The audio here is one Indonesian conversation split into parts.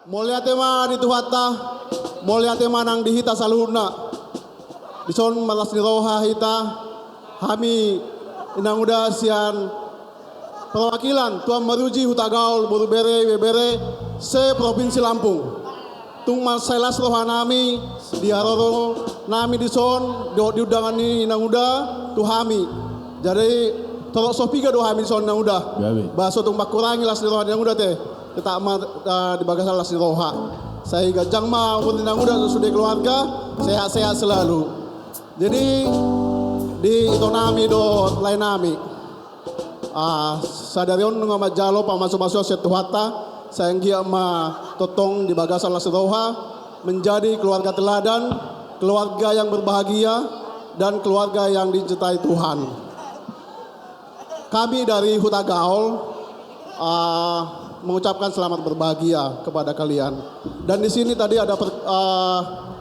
Mulia tema di Tuhata, mulia tema nang dihita saluhuna. Dison malas ni roha hita, kami inang udah sian perwakilan Tuan Maruji Hutagaul Buru Bere se Provinsi Lampung. Tung maselas roha nami diaroro nami dison di undangan ini inang udah tuhami. Jadi torok sopiga doa kami dison inang udah. Baso tung bakurangi las di roha inang udah teh. Kita di bagasan las di roha. Saya gajang mah pun inang udah sudah keluarga sehat-sehat selalu. Jadi di itu nami do lain nami. Sadarion ngama jalo pa masuk-masuk setuhata sayang gia ma totong di bagasan las roha menjadi keluarga teladan, keluarga yang berbahagia dan keluarga yang dicintai Tuhan. Kami dari Hutagaul mengucapkan selamat berbahagia kepada kalian. Dan di sini tadi ada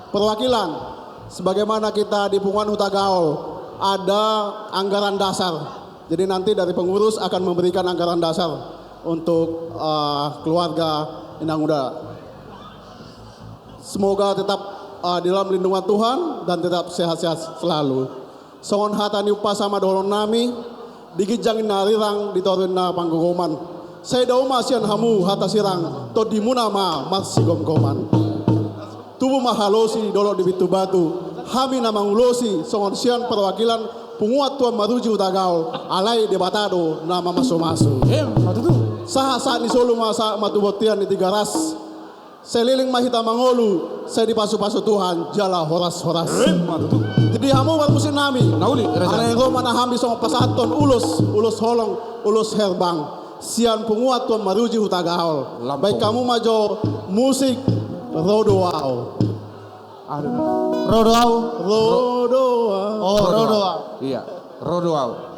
perwakilan sebagaimana kita di Punguan Hutagaul ada anggaran dasar. Jadi nanti dari pengurus akan memberikan anggaran dasar untuk keluarga Inang Uda. Semoga tetap di dalam lindungan Tuhan dan tetap sehat-sehat selalu. Songon hatani upah sama dolon nami digijangin narirang ditorun na panggogoman. Saya daw masian hamu hata sirang to dimuna ma masih gomgoman. Tubuh mahalosi dolo di bitu batu. Kami nama ngulosi songon sian perwakilan penguat Tuan Maruji Hutagaul alai debatado nama maso-maso. Saha saat ni solo masa matubotian di tiga ras. Seliling mahita mangolu saya dipasu-pasu Tuhan jala horas-horas. Jadi hamu baru musim nami. Ana yang mana hambi songo pasaton ulus holong ulus herbang. Sian penguat Tuan Maruji Hutagaul. Baik kamu majo musik Rodoao. Rodoao. Oh, Rodoao. Iya, Rodoao.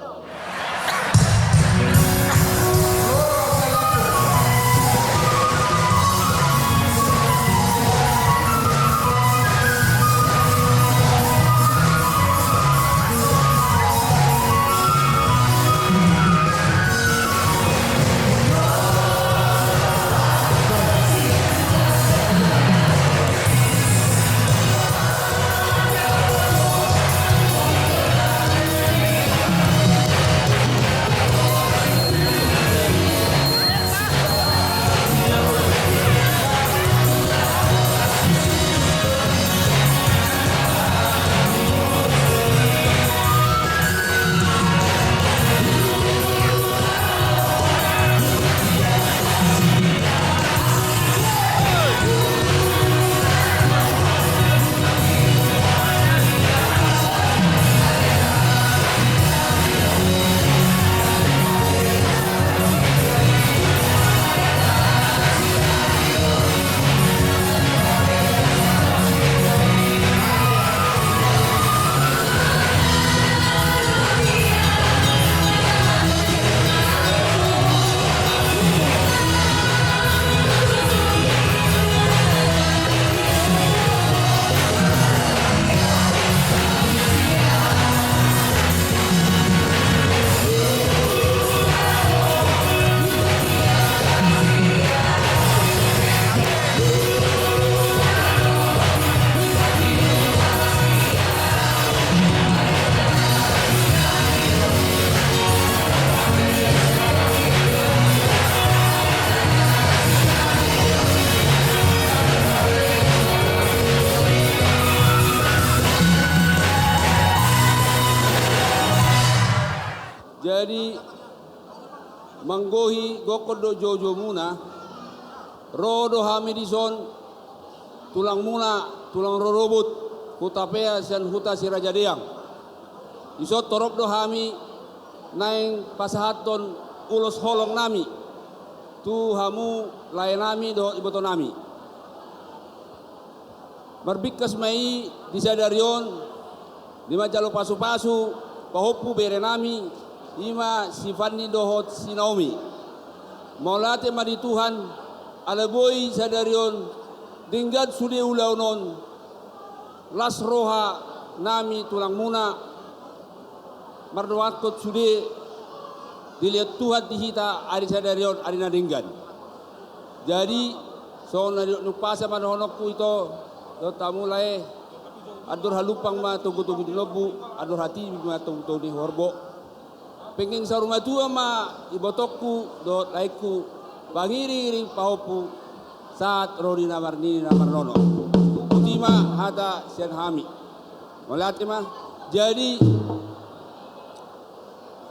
Jadi manggohi gokodo jojo muna rodo hamidison tulang muna tulang rorobut hutapea san huta si raja deang isot torok do hami naing pasahaton ulos holong nami tu hamu lain nami do iboto nami marbikas mai disadarion di majalo pasu-pasu pahopu bere nami ima sifani dohot sinaomi maulate madi Tuhan alaboy sadarion dinggat sude ulaunon las roha nami tulang muna mardoatkot sude dilihat Tuhan dihita ari sadarion ari nadinggan jadi So nupasa man honokku ito do tamulay adur halupang ma tugu-tugu di lobu adur hati ma tugu-tugu di horbo. Penging sa rumah tua ma ibotokku do laiku bangiri pahopu saat rodi namar nini namar nono. Utima hata sian hami. Melihat mah. Jadi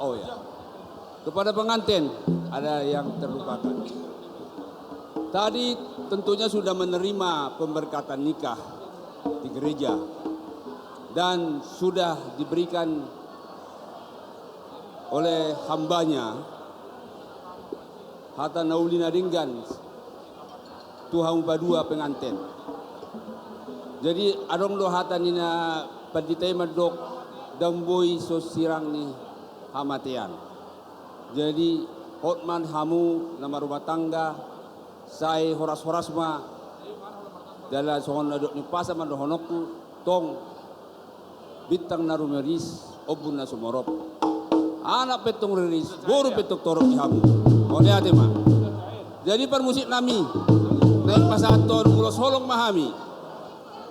oh ya. Kepada pengantin ada yang terlupakan. Tadi tentunya sudah menerima pemberkatan nikah di gereja dan sudah diberikan oleh hambanya Hata Naulina Dinggan Tuhan padua pengantin. Jadi adong do hata nina paditai madok damboi sosirang ni hamatian. Jadi hotman hamu nama rumah tangga sai horas-horas ma dala songon adok ni pasa man honokku tong bintang narumeris obun na sumorop anak petong riris guru petok torok di hamu oleh ate ma jadi permusik nami naik pasaton ulos holong mahami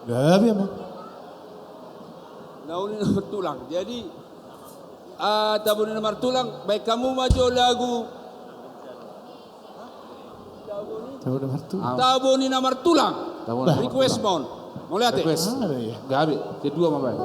gabi emang nauni nomor tulang jadi tabuni nomor tulang baik kamu maju lagu tahu udah martu tabuni nomor tulang request mon mulai ate Request. ada ya Gabi, kedua mah baik.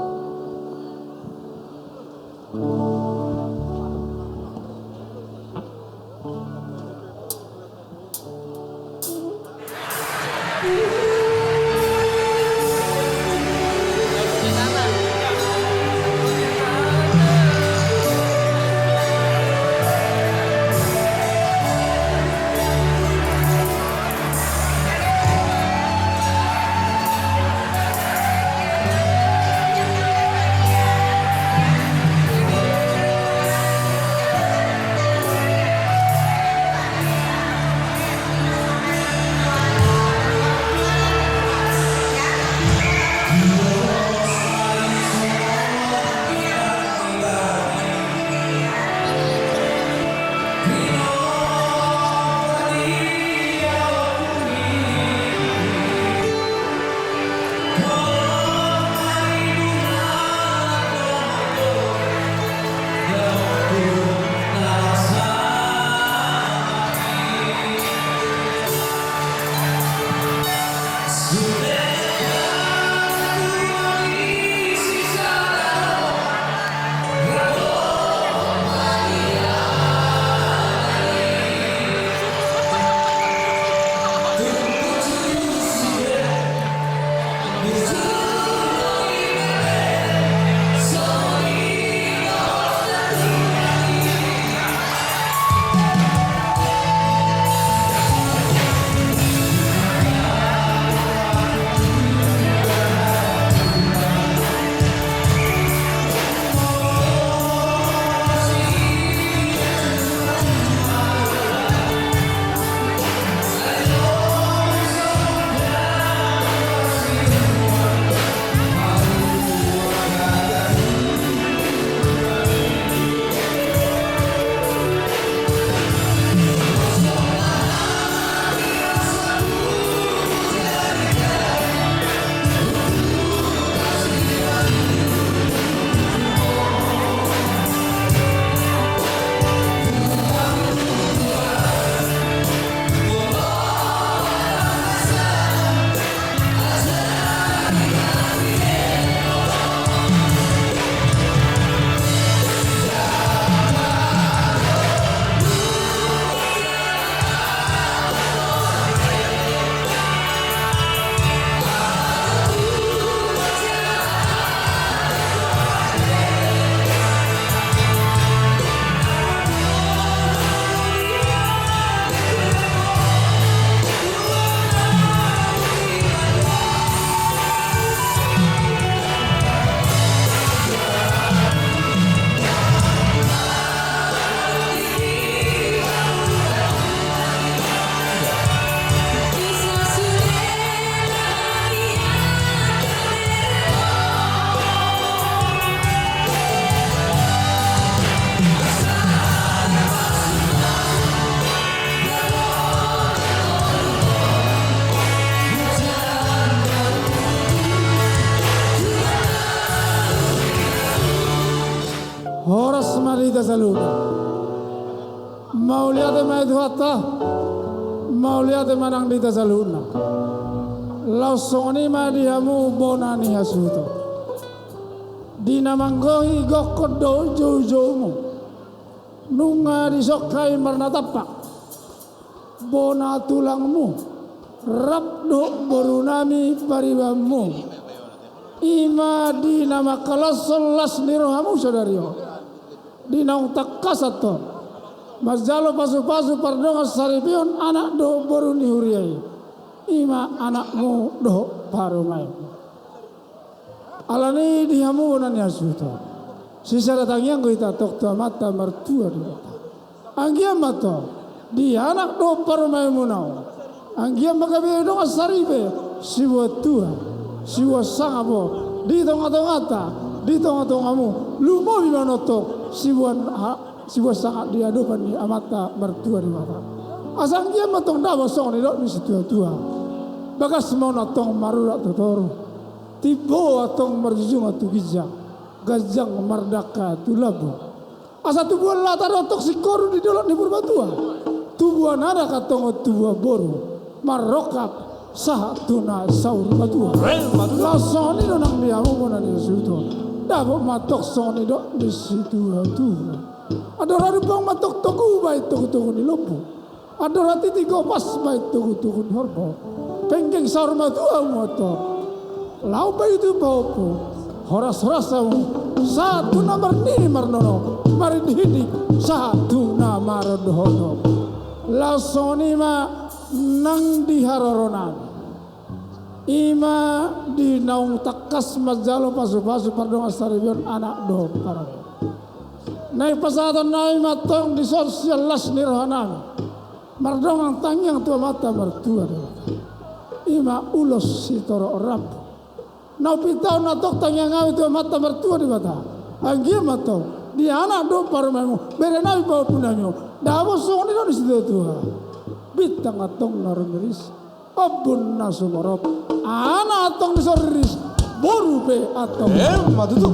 saluna. Mau lihat mai tuata, mau lihat manang di saluna. Lausoni ma dihamu bonani hasuto. Dinamanggohi gokot dojo-jomu. Nunga disokai marna tapak. Bona tulangmu. Rabdo borunami paribamu. Ima dinama kalasolas nirohamu saudario. Dinang takasaton. Mazalo pasu-pasu pardonga saripion anak do boruni huriai. Ima anakmu do parumai. Alani dihamu bonani asuto. Sisa datangnya kita tokta mata mertua di mata. Anggiam mato di anak do parumai munau. Anggiam magabe do saripe siwa tua siwa sangabo di tonga-tongata di tonga-tongamu lumo bimanoto siwa sangat di hadapan di amata mertua di mata. Asang dia matong dawa song ni dok di situa-tua. Bagas mau natong marurak totoro. Tibo atong merjung atu gijang. Gajang merdaka tu labu. Asa tubuhan latar otok si koru di dolok di purbatua. Tubuhan ada katong tubuh boru. Marokap sah tuna saur batua. Lasoni donang diamu bona di situ. Dabo matok soni dok di situa-tua. Ada radu bang matok toku baik toku-toku di lopu. Ada rati tiga pas baik toku-toku di horbo. Pengkeng saur matua motor. Lau baik itu bauku. Horas-horas samu. Satu nomor ini marnono. Mari dihidik. Satu nama rodohono. Lasoni ma nang diharoronan. Ima di naung takas majalo pasu-pasu pardonga saribion anak do parang. Naik pasatan naik matong di sosial las nirhanami. Mardongang tangyang tua mata mertua dewata. Ima ulos si toro rap. Nau pitau natok tangyang ngawi tua mata mertua dewata. Anggia matong di anak do parumamu. Berenai bawa punamimu. Dawa song di situ tua. Bitang atong narumiris. Abun nasumorop. Anak atong disoriris. Boru pe atong. Matutu.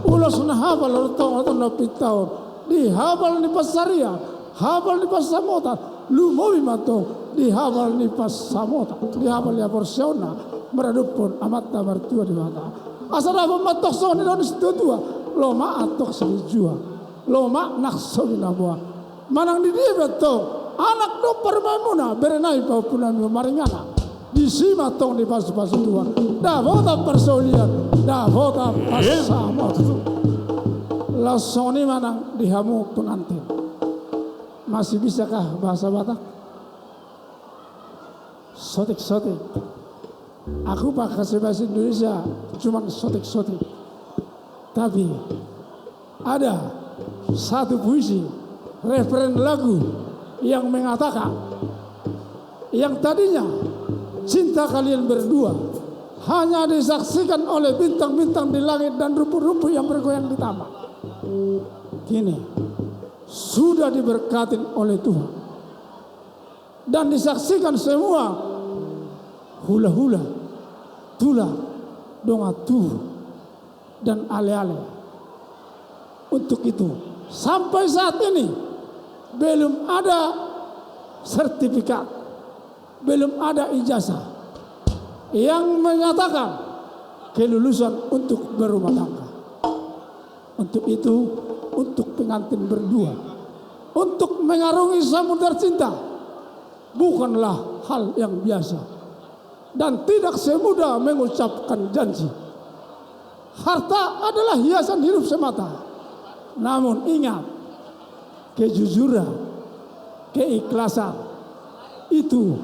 Ulos na habal rotong atong napitaw. Di habal ni pasaria. Habal ni pasamota. Lumowi matong. Di habal ni pasamota. Di habal ni aporsiona. Meradupon amat na mertua di mata. Asal apa matok so ni donis tua. Loma atok selijua. Loma nakso binabua. Manang di dia betul. Anak do permamuna berenai pau punami maringana. Di sima tong di pasu-pasu tua. Dah vota persolian. Dah vota pasamot. Lasoni manang dihamu pengantin. Masih bisakah bahasa Batak? Sotik-sotik. Aku pakai bahasa Indonesia cuma sotik-sotik. Tapi ada satu puisi referen lagu yang mengatakan yang tadinya cinta kalian berdua hanya disaksikan oleh bintang-bintang di langit dan rumput-rumput yang bergoyang di taman. Kini sudah diberkatin oleh Tuhan dan disaksikan semua hula-hula, tula, dongatu dan ale-ale. Untuk itu sampai saat ini belum ada sertifikat, belum ada ijazah yang menyatakan kelulusan untuk berumah tangga. Untuk itu, untuk pengantin berdua, untuk mengarungi samudera cinta, bukanlah hal yang biasa dan tidak semudah mengucapkan janji. Harta adalah hiasan hidup semata. Namun ingat, kejujuran, keikhlasan itu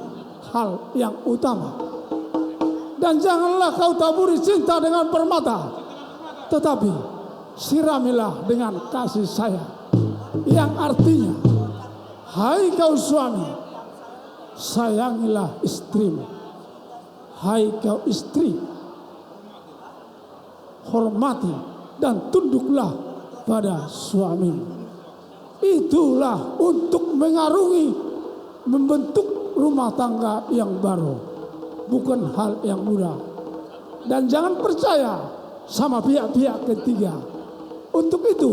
hal yang utama. Dan janganlah kau taburi cinta dengan permata, tetapi siramilah dengan kasih sayang, yang artinya, hai kau suami, sayangilah istrimu. Hai kau istri, hormati dan tunduklah pada suamimu. Itulah untuk mengarungi, membentuk rumah tangga yang baru. Bukan hal yang mudah. Dan jangan percaya sama pihak-pihak ketiga. Untuk itu,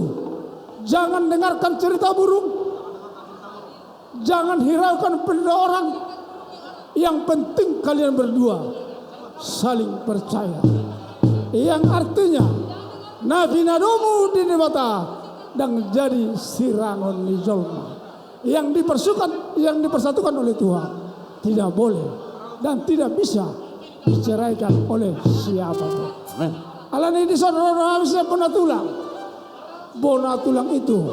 Jangan dengarkan cerita burung. Jangan hiraukan benda orang. Yang penting kalian berdua saling percaya. Yang artinya Nabi nadomu di mata dan jadi sirangon di jolma. Yang dipersatukan oleh Tuhan tidak boleh dan tidak bisa diceraikan oleh siapapun. Amin. Alani di saudara bisa bona tulang. Bona tulang itu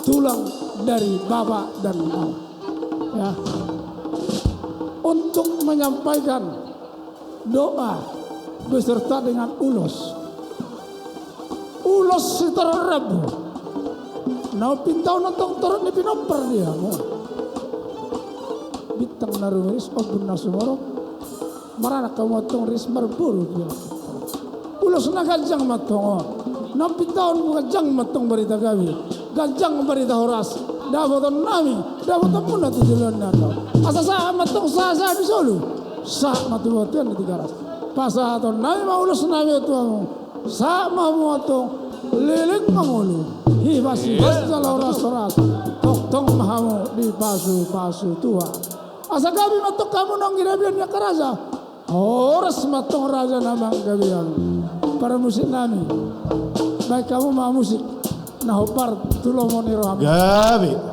tulang dari bapak dan mama. Ya. Untuk menyampaikan doa beserta dengan ulos. Ulos setor Rabu. Nau pintau nonton turun di pinoper dia mo. Bitang narumis obun nasumoro. Marana kamu tong ris marburu dia. Ulos na gajang matongo. Nau pintau gajang matong berita gawi. Gajang berita horas. Dapat nami, dapat pun tu jalan nado. Asa sa matong sa di solo. Sa matuwatian di garas. Pasa ato nami maulos nami tuamu. Sa mamuato liling mangulu. Hibasi basala oras-oras. Tong mahamu di pasu tua. Asa gabi matok kamu nang girabian ya karaja. Horas matong raja namang gabian. Para musik nami. Baik kamu mau musik. Nah, hopar tulong mo ni Roham. Gabi.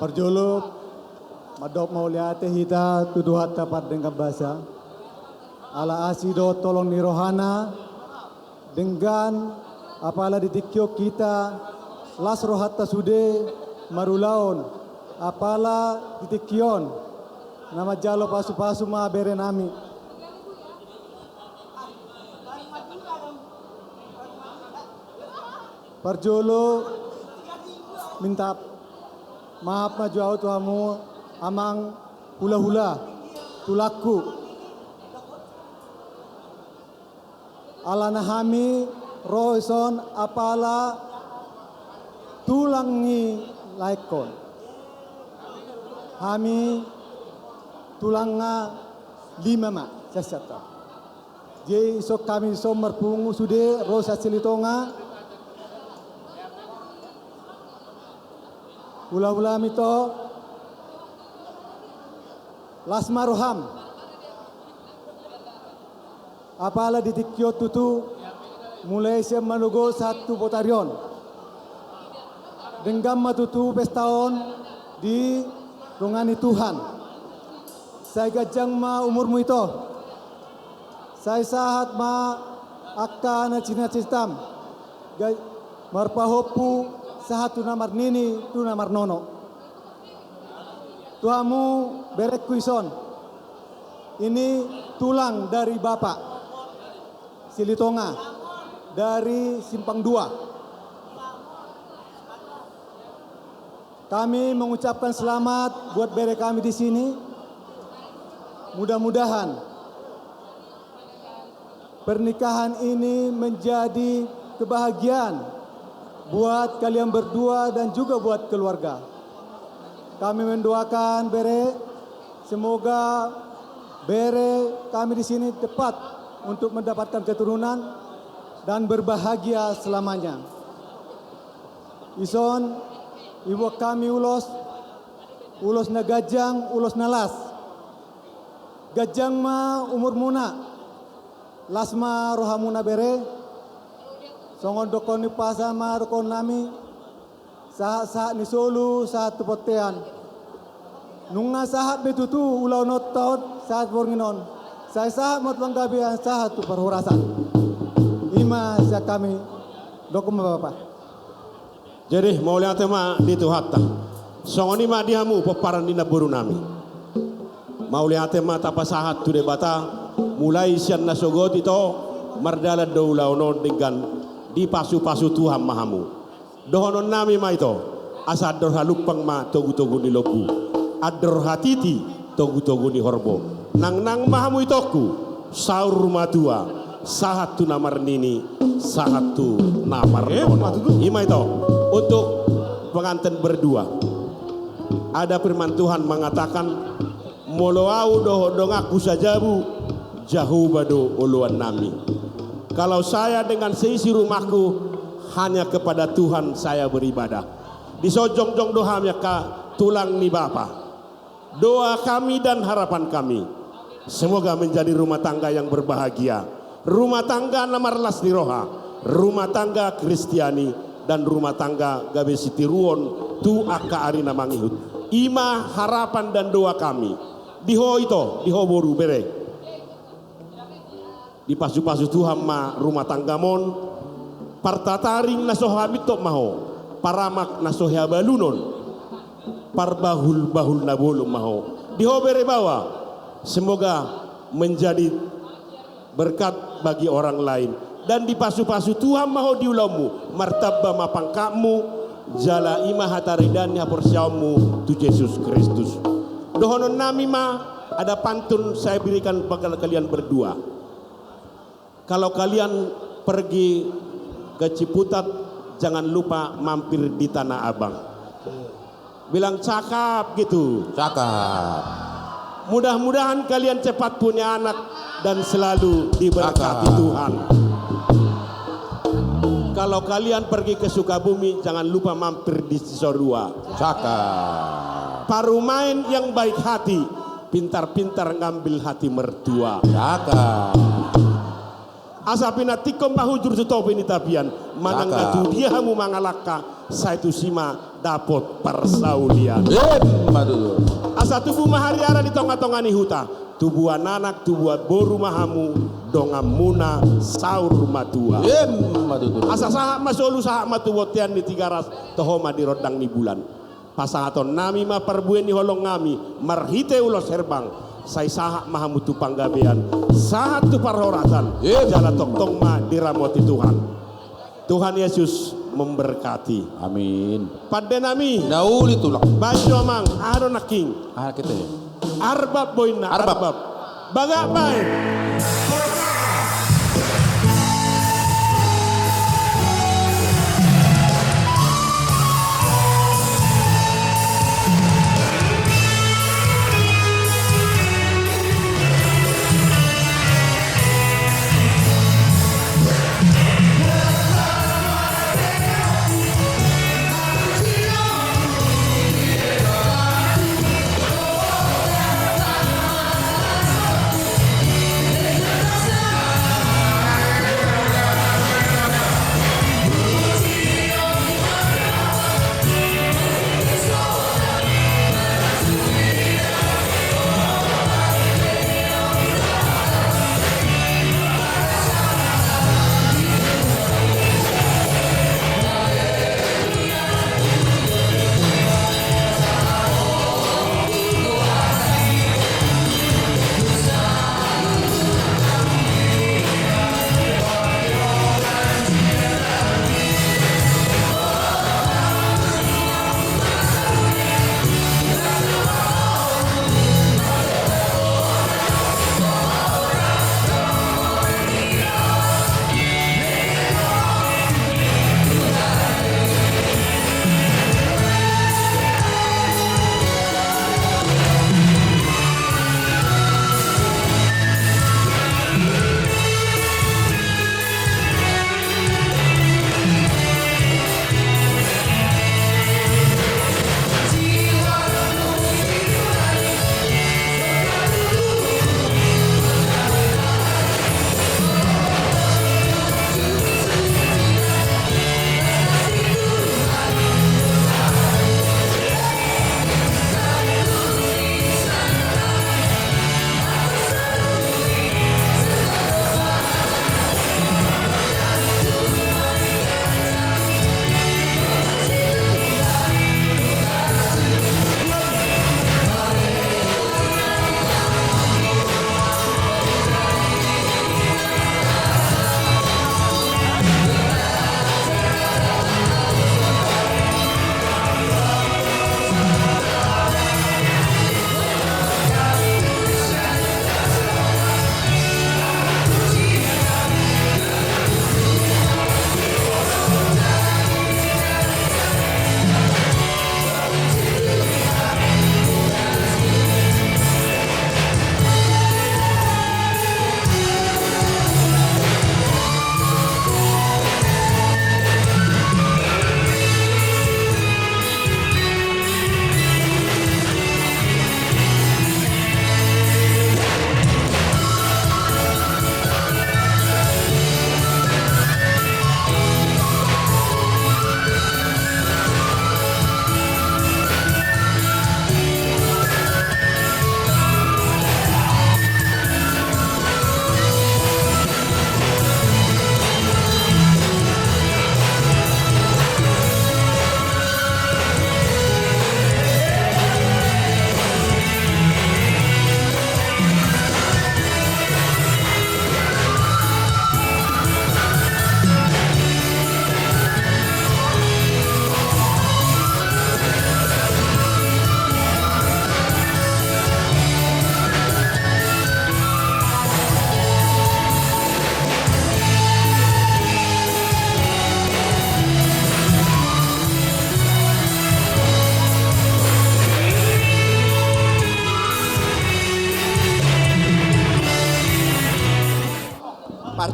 Parjolo, madop mauliate hita tuduhat tapat dengan bahasa. Ala asido tolong ni rohana dengan apala ditikyo kita las rohatta sude marulaon apala ditikyon nama jalo pasu-pasu ma bere nami. Parjolo minta maaf maju au tuamu amang hula-hula tulaku alana hami roison apala tulangi laikon hami tulanga lima ma sesata je isok kami so merpungu sude rosa silitonga hula-hula mito lasma roham apala ditikyo tutu mulai siya manugo satu potarion denggam matutu pestaon di rungani Tuhan saya gajang ma umurmu itu saya sahat ma akka na cina sistam marpahopu satu namar nini tu namar nono tuamu berek kuison ini tulang dari Bapak Silitonga dari Simpang 2. Kami mengucapkan selamat buat bere kami di sini. Mudah-mudahan pernikahan ini menjadi kebahagiaan buat kalian berdua dan juga buat keluarga. Kami mendoakan bere, semoga bere kami di sini tepat untuk mendapatkan keturunan dan berbahagia selamanya. Ison, ibu kami ulos na gajang, ulos na las. Gajang ma umur muna, las ma rohamuna bere. Songon dokon ni pasa ma dokon nami, sahat ni solu, sahat tupotean. Nunga sahat betutu ulau not taut sahat bornginon. Saya sahat mot panggabian sahat tu perhorasan. Ima sa kami dokum Bapak. Jadi mau lihat tema di Tuhatta. Songoni ma dihamu peparan dina buru nami. Mau lihat tema tapa sahat tu debata mulai sian nasogot itu mardala daulau non dengan di pasu-pasu Tuhan mahamu. Dohonon nami ma itu asa ador halupang ma togu-togu di lobu. Ador hatiti togu-togu di horbo. Nang mahamu itoku saur rumah tua sahat tu namar nini sahat tu namar nono. Ima itu untuk pengantin berdua. Ada firman Tuhan mengatakan moloau doh dongaku sajabu jauh bado uluan nami. Kalau saya dengan seisi rumahku hanya kepada Tuhan saya beribadah. Di sojong-jong dohamnya ka tulang ni Bapa. Doa kami dan harapan kami semoga menjadi rumah tangga yang berbahagia. Rumah tangga namarlas di roha, rumah tangga Kristiani dan rumah tangga gabe sitiruon tu aka arina mangihut. Ima harapan dan doa kami. Diho itu, diho boru bere. Di pasu-pasu Tuhan ma rumah tangga mon partataring nasohamit tok maho, paramak nasohabalunon. Parbahul-bahul nabulum maho. Diho bere bawa. Semoga menjadi berkat bagi orang lain. Dan di pasu-pasu Tuhan maho diulamu martabba mapangkamu jala ima hataridani haporsyamu tu Yesus Kristus. Dohonon nami ma ada pantun saya berikan bagi kalian berdua. Kalau kalian pergi ke Ciputat jangan lupa mampir di Tanah Abang. Bilang cakap gitu. Cakap. Mudah-mudahan kalian cepat punya anak dan selalu diberkati Tuhan. Kalau kalian pergi ke Sukabumi jangan lupa mampir di Cisarua. Cakap. Parumain yang baik hati, pintar-pintar ngambil hati mertua. Cakap. Asapina tikom bahujur sutopini tapian manang ngatu dia hamu mangalaka saya tu sima dapot persaulian. Asa tubuh mahariara di tonga-tonga ni huta tubuhan anak tubuhan boru mahamu dongam muna saur matua. Asa sahak masolu sahak matuwotian di 300 tohoma di rodang ni bulan. Pasangaton nami ma perbuen ni holong ngami marhite ulos herbang. Saya sahak mahamu tu panggabean sahat tu parhoratan jala tong ma diramoti Tuhan. Tuhan Yesus memberkati. Amin. Pada nami Dauli tulang. baju amang aro naking Kita. arbab boina Arbab. bagak baik.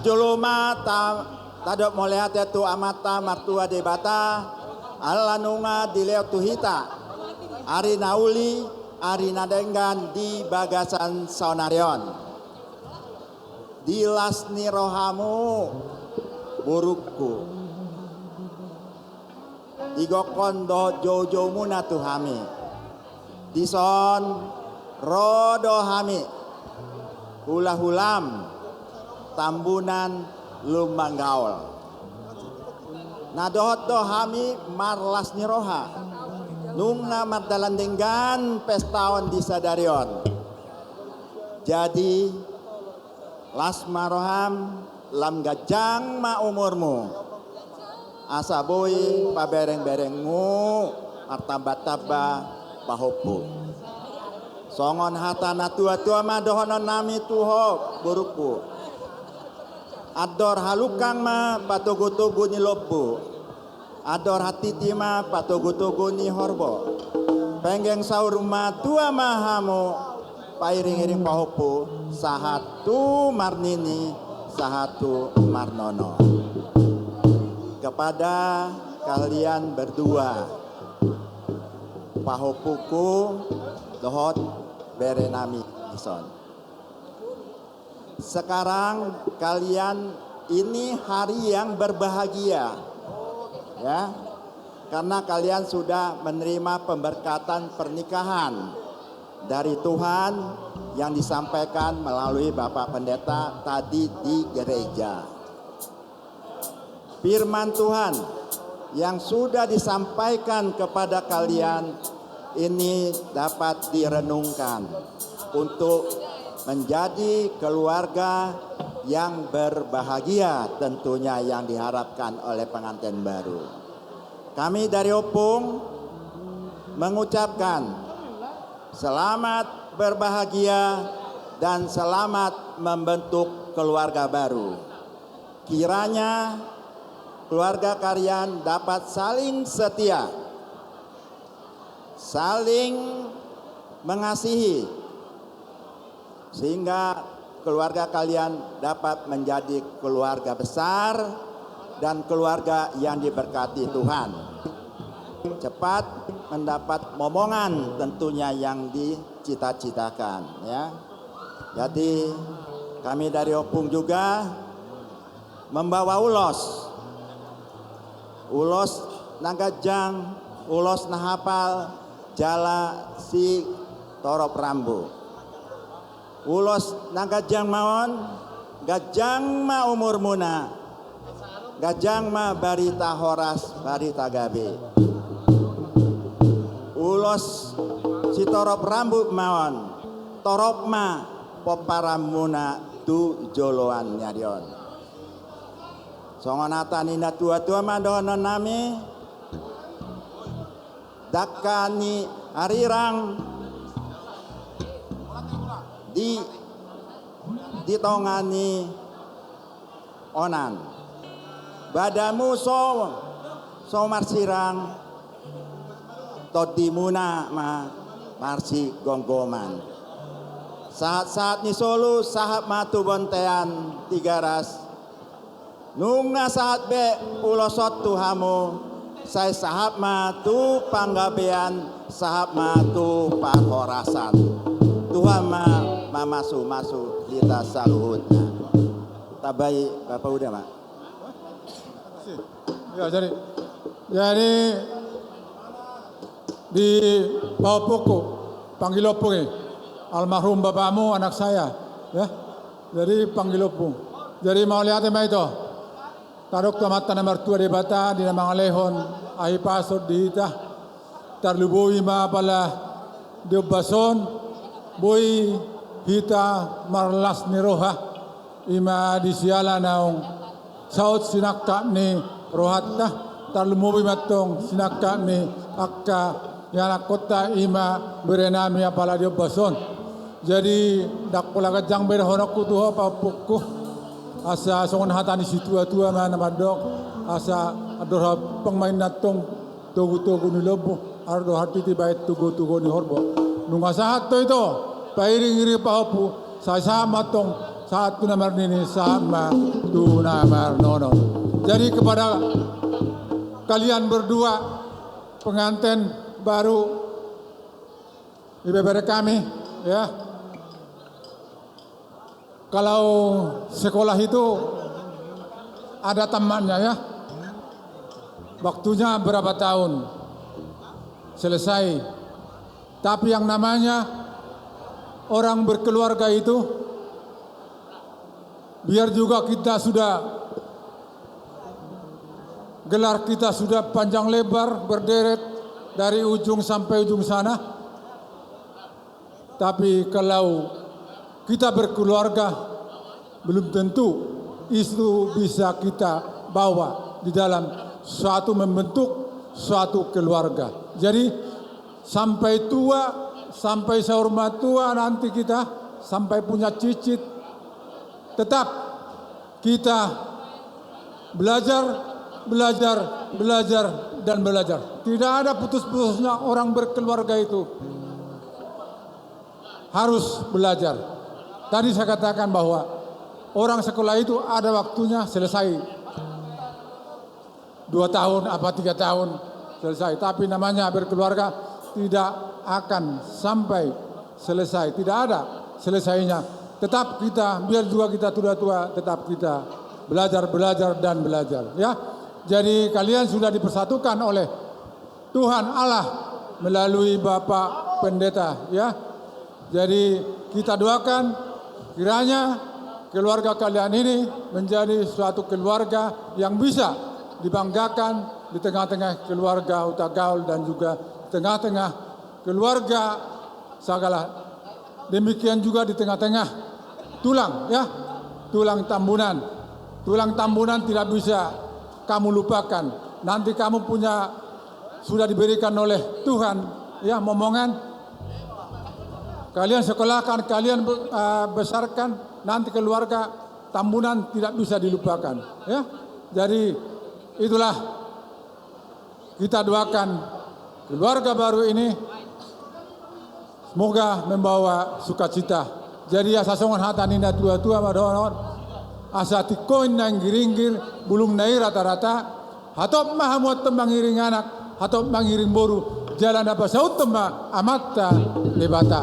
Majuluma tadok moleate tu amata martua debata alanunga dileo tuhita ari nauli ari nadenggan di bagasan saunarion dilas ni rohamu burukku digokon do jojo muna tuhami dison rodo hami hula-hulam tambunan lumanggaul nadohot dohami marlas niroha nungna mardalandenggan pestaon di sadarion jadi las maroham lam gajang ma umurmu asa boy pabereng-berengmu martaba-taba pahopu songon hatana tua-tua madohonon nami tuho burukku ador halukang ma patugu-tugu ni lobu ador hatiti ma patugu-tugu ni horbo penggeng saur ma tua mahamu pairing-iring pahopu sahatu marnini sahatu marnono kepada kalian berdua pahopuku dohot berenami ison. Sekarang kalian ini hari yang berbahagia ya karena kalian sudah menerima pemberkatan pernikahan dari Tuhan yang disampaikan melalui Bapak Pendeta tadi di gereja. Firman Tuhan yang sudah disampaikan kepada kalian ini dapat direnungkan untuk menjadi keluarga yang berbahagia tentunya yang diharapkan oleh pengantin baru. Kami dari Opung mengucapkan selamat berbahagia dan selamat membentuk keluarga baru. Kiranya keluarga kalian dapat saling setia, saling mengasihi, sehingga keluarga kalian dapat menjadi keluarga besar dan keluarga yang diberkati Tuhan. Cepat mendapat momongan tentunya yang dicita-citakan ya. Jadi kami dari Opung juga membawa ulos nagajang, ulos nahapal jala si torop rambu. Ulos nagajang maon, gajang ma umur muna, gajang ma barita horas, barita gabe. Ulos si torop rambut maon, torop ma poparam muna tu joloan nyadion. Songonatan indah tua-tua madonon nami, dakani arirang ditongani onan badamu so marsirang todimuna ma marsi gonggoman saat-saat ni solu sahab matu bontean tigaras nunga saat be ulosot tuhamu saya sahab matu panggabean sahab matu parhorasan Tuhan masu kita saluhutna. Tabai Bapak udah Mak. Ya jadi di Pahopuku panggil opung almarhum bapakmu anak saya ya. Jadi panggil opung. Jadi mau lihat itu. Tarok tamata nomor 2 di bata di nama lehon ahi pasor di ita tarlubui ma pala diobason boy hita marlas ni roha ima di siala naong saut sinakka ni rohatta tarlumubi matong sinakka ni akka yana kota ima berenami apala diobason jadi dakula kajang berhonok tuho papukku asa songon hatani situa-tua mana madok asa ador pengmain natong tugu-tugu ni lobo ardo hati tiba tugu-tugu ni horbo nunga sahat to ito pairing-iri pahopu sa sama tong saat tu nomor ini sama tu nomor nono. Jadi kepada kalian berdua pengantin baru IBBR kami, ya. Kalau sekolah itu ada tamannya, ya. Waktunya berapa tahun selesai. Tapi yang namanya orang berkeluarga itu, biar juga kita sudah gelar kita sudah panjang lebar berderet dari ujung sampai ujung sana. Tapi kalau kita berkeluarga, belum tentu itu bisa kita bawa di dalam suatu membentuk suatu keluarga. Jadi sampai tua, sampai sehormat tua nanti kita, sampai punya cicit, tetap kita belajar, dan belajar. Tidak ada putus-putusnya orang berkeluarga itu. Harus belajar. Tadi saya katakan bahwa orang sekolah itu ada waktunya selesai. 2 tahun, 3 tahun selesai. Tapi namanya berkeluarga tidak akan sampai selesai. Tidak ada selesainya. Tetap kita, biar juga kita tua-tua, tetap kita belajar dan belajar. Ya, jadi kalian sudah dipersatukan oleh Tuhan Allah melalui Bapak Pendeta. Ya, jadi kita doakan kiranya keluarga kalian ini menjadi suatu keluarga yang bisa dibanggakan di tengah-tengah keluarga Utagaul dan juga di tengah-tengah keluarga Sagala. Demikian juga di tengah-tengah tulang, ya, tulang Tambunan. Tulang Tambunan tidak bisa kamu lupakan. Nanti kamu punya sudah diberikan oleh Tuhan, ya, momongan. Kalian sekolahkan, kalian besarkan, nanti keluarga Tambunan tidak bisa dilupakan, ya. Jadi itulah kita doakan keluarga baru ini semoga membawa sukacita. Jadi asa songon hatanina tua-tua madonon asa tikoin nang giringgir bulung nai rata-rata hatop mahamuat mangiring anak, hatop mangiring boru jalan apa saut temba amatta lebata.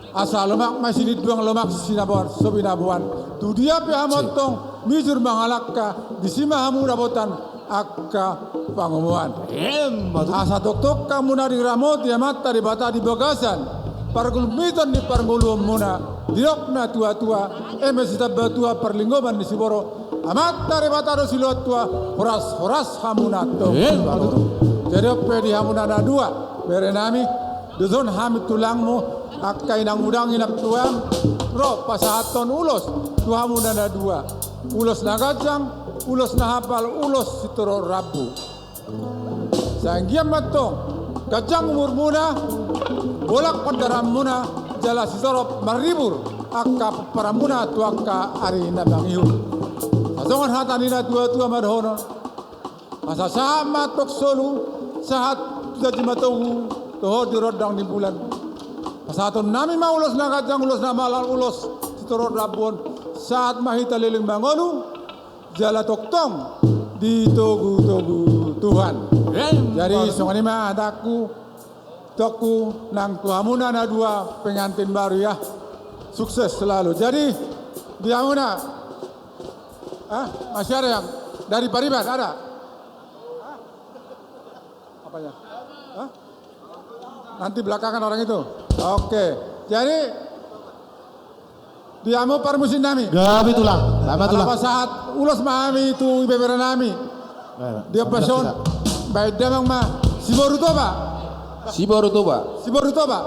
Asa lemak masih diduang lemak sinabuan sobinabuan. Tu dia pihamotong mijur mangalakka disima hamu rabotan akka pangumuan. Asa tok-tok kamu nari ramot ya mata di bata di bagasan. Pargulmitan di pargulum muna. Dirokna tua-tua emesita batua perlinggoban di Siboro. Amat dari bata do silot tua horas hamuna to. Jadi pedi hamuna na dua berenami duzon hamit tulangmu akka inang udang inak tuang ro pasahaton ulos tuhamu na dua ulos na gajang ulos na hapal ulos sitoro rabu sanggiam matong gajang umur muna bolak padaram muna jala sitoro maribur akka paramuna tu akka ari na bangihun sasongan hatanina tua-tua madhono asa sama tok solu saat jadi matawu toho dirodang di bulan Pasatun nami maulos na kajang ulos na malal ulos sitorot rabon saat mahita liling mangolu jala toktong di togu Tuhan. Jadi songani mah adaku toku nang tuhamuna na dua pengantin baru, ya. Sukses selalu. Jadi diamuna masih ada yang dari Pariban ada? Apanya? Nanti belakangan orang itu. Oke, jadi diamu parmusin nami. Gabi tulang, lama tulang. Apa saat ulos mahami itu IBBR nami. Dia pason, baik demang mah Siborutoba. Siborutoba.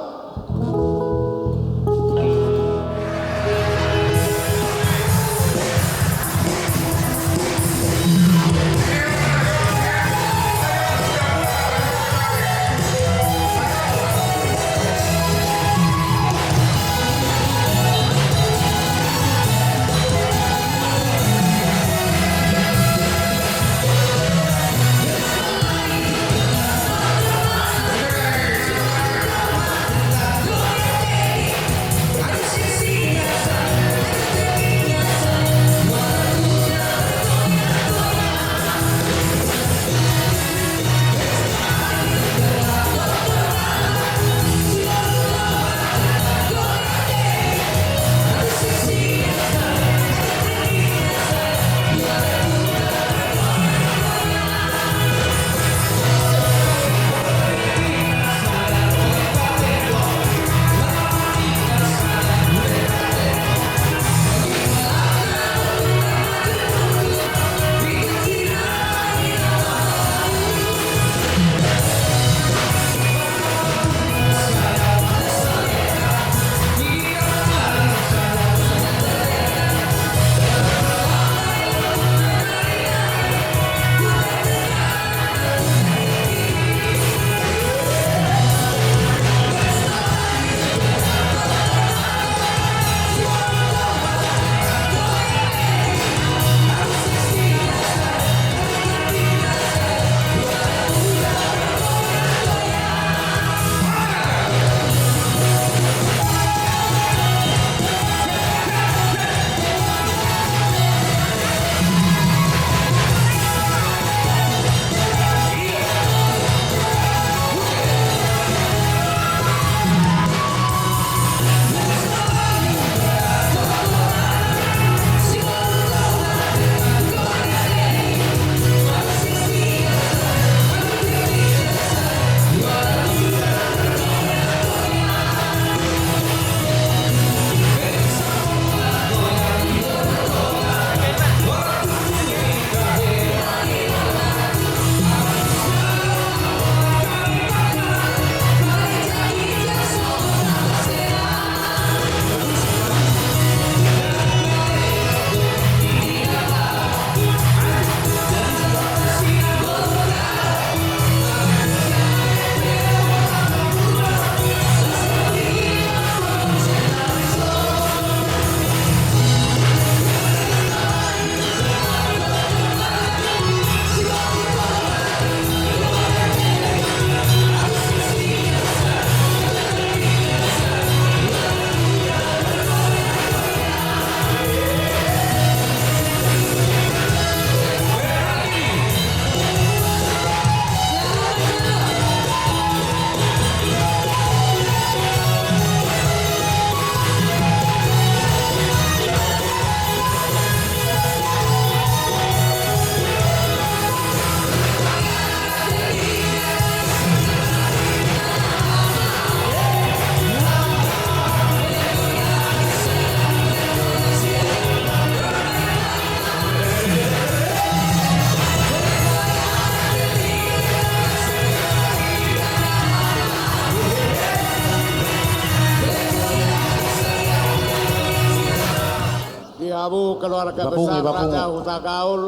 keluarga Bapungi, besar bapungi. Raja Huta Gaul,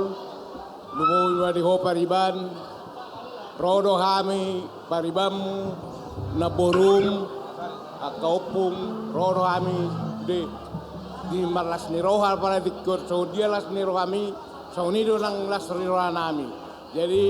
lumuwi di ho pariban, rodo hami paribamu, naborum, akaupung, rodo hami di marlas ni rohal para dikut, so dia las ni rohami, so nido nang las ni rohanami. Jadi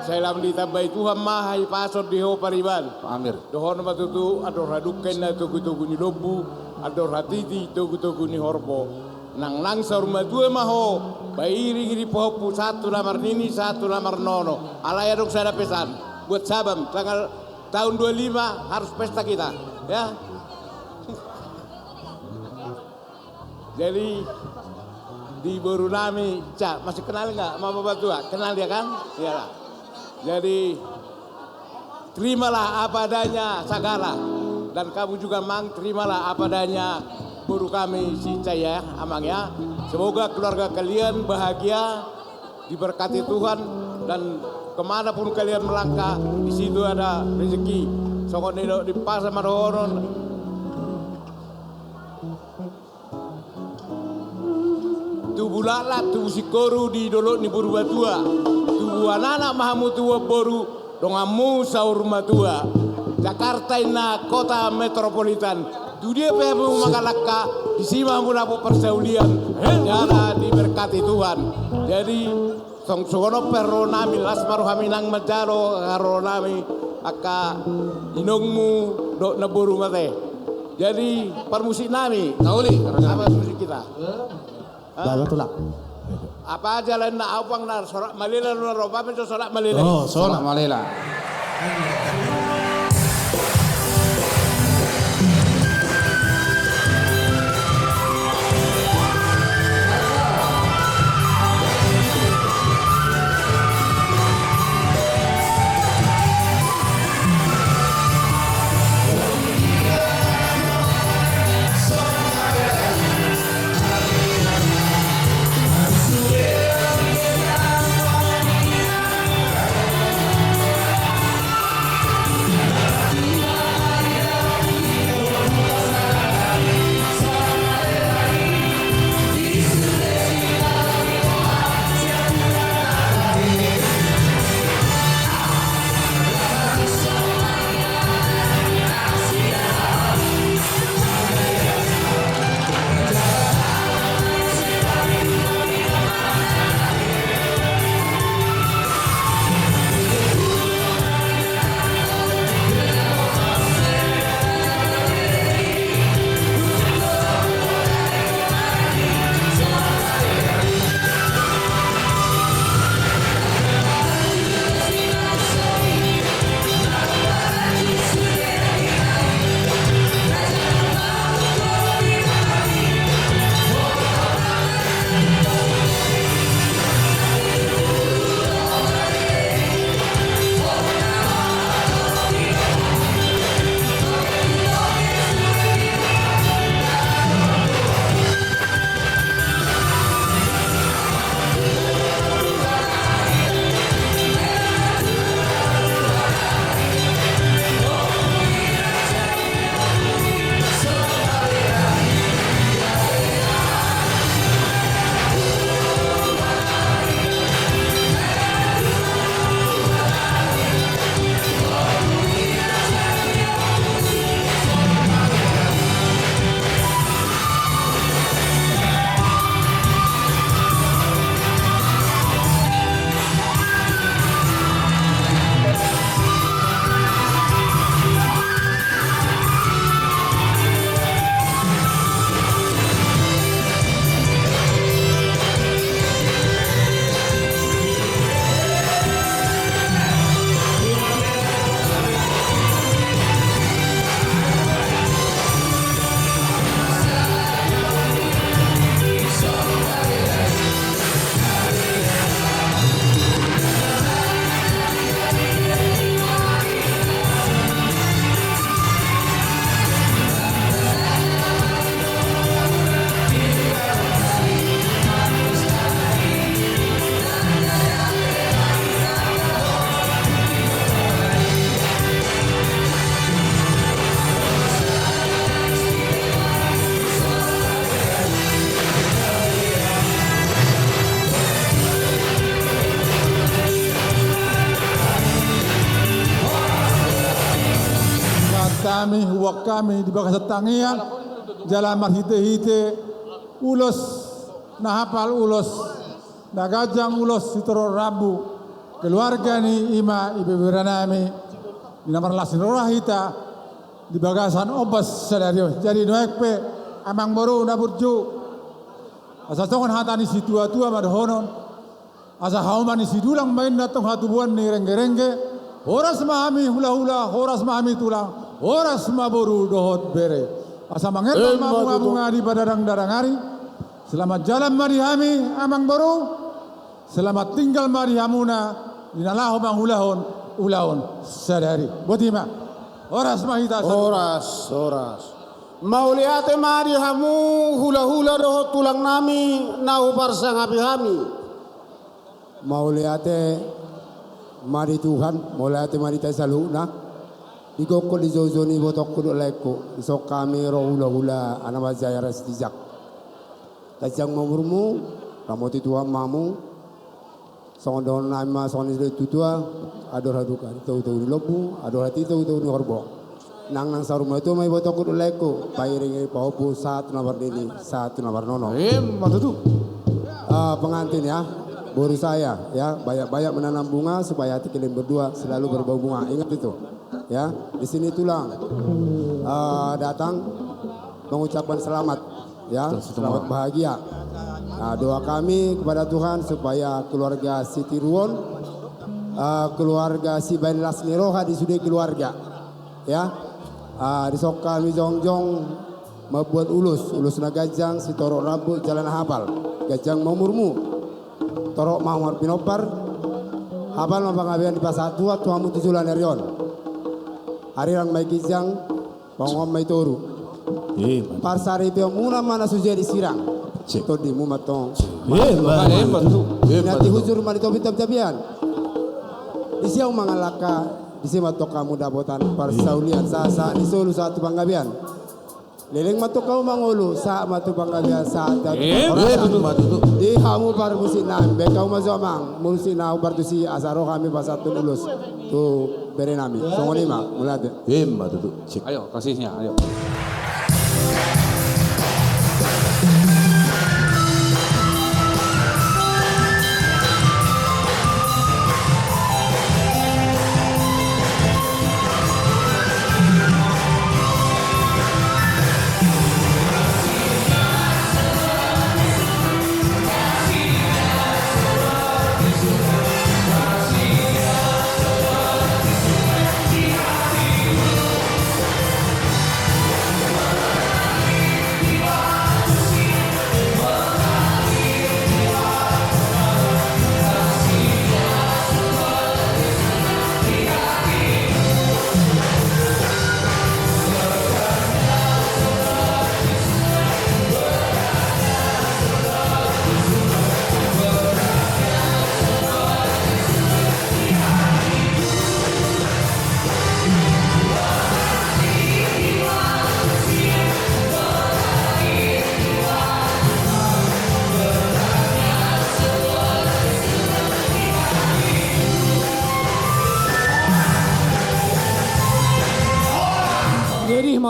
saya lam ditambahi Tuhan mahai pasor di ho pariban. Pak Amir. Dohon matutu ador haduken na tugu-tugu ni lobu, ador hatiti tugu-tugu ni horbo. Nang langsor madue maho, bairi giri pohopu satu lamar nini, satu lamar nono. Alaya dong saya ada pesan buat sabam tanggal tahun 25 harus pesta kita, ya. Jadi di Borunami, Cak, masih kenal nggak sama Bapak Tua? Kenal dia kan? Iyalah. Jadi terimalah apa adanya Sagala, dan kamu juga Mang terimalah apa adanya guru kami si Caya Amang ya. Semoga keluarga kalian bahagia, diberkati Tuhan, dan kemanapun kalian melangkah di situ ada rezeki. Sokonido di pasar madoron. Tubuh lala, tubuh sikoru di dolok ni buru batua. Tubuh anak mahamu tua boru dongamu saur matua. Jakarta ina kota metropolitan. Dunia pebu makalaka di sima mulapo persaulian. Jana diberkati Tuhan. Jadi songsono perro nami lasmaru haminang majaro haro nami aka inongmu dok naburu mate. Jadi permusik nami. Tauli apa musik kita? Bawa tulak. Apa aja lain na awang na sorak malila na roba men sorak malila. Oh, Solat Malela. buak kami di bakas tangian jalan marhite-hite ulos nahapal ulos nagajang ulos sitoro rabu keluarga ni ima ibe beranami di nomor lasin rohita di bagasan obas sadario jadi noekpe amang baru naburju asa tongon hatani si tua-tua madhonon asa haumani si dulang main datang hatubuan ni rengge-rengge horas mahami hula-hula horas mahami tulang horas maboru dohot bere asa mangetan bunga-bunga di badarang-darangari selamat jalan marihami amang baru selamat tinggal marihamuna dinalahu manghulahon ulaon sadari botima horas mahita Horas. Mauliate marihamu hula-hula dohot tulang nami nau parsang api hami. Mauliate mari Tuhan, mauliate mari tayo saluna. Iko ko lizozo ni botok ko leko. Isok kami ro hula-hula anamazaya rastijak. Tajang mamurmu, ramoti Tuhan mamu. Songon don nama songon isle tutua, ador haduka. Tahu-tahu di lobu, ador hati tahu-tahu di horbo. Nang saruma itu may botok ko leko. Pairing paupo satu nomor ini, satu nomor nono. matutu Pengantin ya. Baru saya ya banyak-banyak menanam bunga supaya hati kalian berdua selalu berbau bunga. Ingat itu ya. Di sini tulang datang mengucapkan selamat ya, selamat bahagia. Nah, doa kami kepada Tuhan supaya keluarga Siti Ruon, keluarga si Bain Lasni Roha di sudut keluarga ya. Di sok kami jongjong membuat ulus na gajang si torok rambut jalan hafal gajang mamurmu torok mawar pinopar habal mapangabian di pasar tua tuamu tujulan erion hari rang mai kijang pangom mai toru parsari pio muna mana suje di sirang to di mu matong nanti hujur mani topi tabian di siau mangalaka di sini matok kamu dabotan parsaulian sa di solu satu pangabian leleng matuk kau mangulu sa matuk pangabian sa di hamu par musinam be kau mazomang musinau bartusi asaro kami pasatun ulus tu berenami songonima mulade Ayo kasihnya, ayo.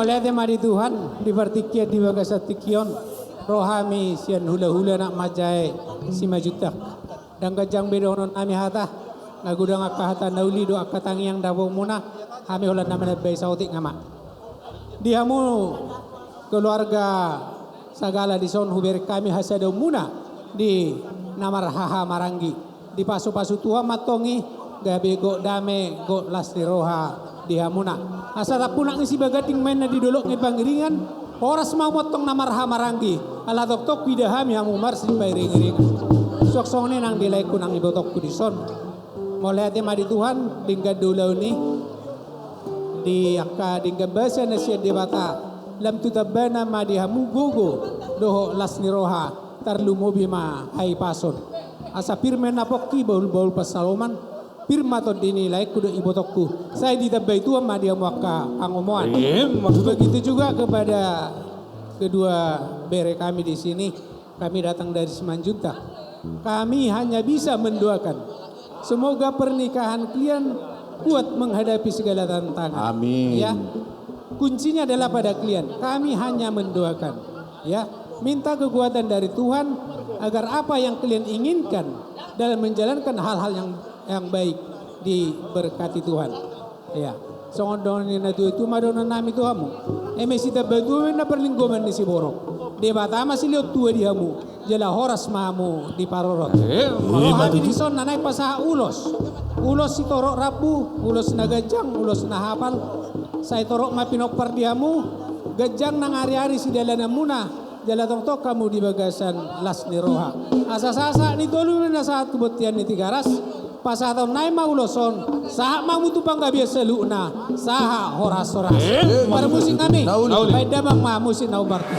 Mulai mari Tuhan di vertikia di bagasatikion rohami sian hula-hula nak majai si majutak dan gajang bedonon ami hata ngagudang akahata nauli do akatang yang dabo muna kami ulan naman bay sautik ngama dihamu keluarga sagala di son huber kami hasado muna di namar haha marangi di pasu-pasu tua matongi gabe go dame go lasti roha dihamuna asal punang isi bagating main na didolok ng pangiringan oras mamotong na marhamaranggi ala doktok pidahami ang umar si pairing-iring sok-sok ni nang dilay ko nang ibotok ko di son mulai ati madi Tuhan dingga dulaw ni di akka dingga basa na siya di bata lam tutabana madi hamu gogo doho las ni roha tarlumobi ma hay pason asa pirmen na pokki baul-baul pasaloman firma to dinilai kudu ibotokku. Saya ditabay itu sama dia muaka pangomoan. Begitu juga kepada kedua bere kami di sini. Kami datang dari Simanjuntak. Kami hanya bisa mendoakan. Semoga pernikahan kalian kuat menghadapi segala tantangan. Amin. Ya. kuncinya adalah pada kalian. Kami hanya mendoakan, ya, minta kekuatan dari Tuhan agar apa yang kalian inginkan dalam menjalankan hal-hal yang baik diberkati Tuhan. Ya, songon na itu madonna nami Tuhamu. Emesita batu na perlinggoman ni si borok. Di batama si liot tua dihamu, jala horas mamu di parorot. Rohami di son nanay pasaha ulos. Ulos si torok rabu, ulos na gajang, ulos na hapal. Say torok mapinokpar dihamu, gajang nang ari-ari si dalanan muna. Jala tongtok kamu di bagasan las ni roha. Asa-sasa ni tolu na saat kebutian ni tigaras. Pasah tahun naik mau loson, sah mau tu pangga biasa lu na, sah horas-horas. Pada musik kami, baik damang mah musik nau bartis.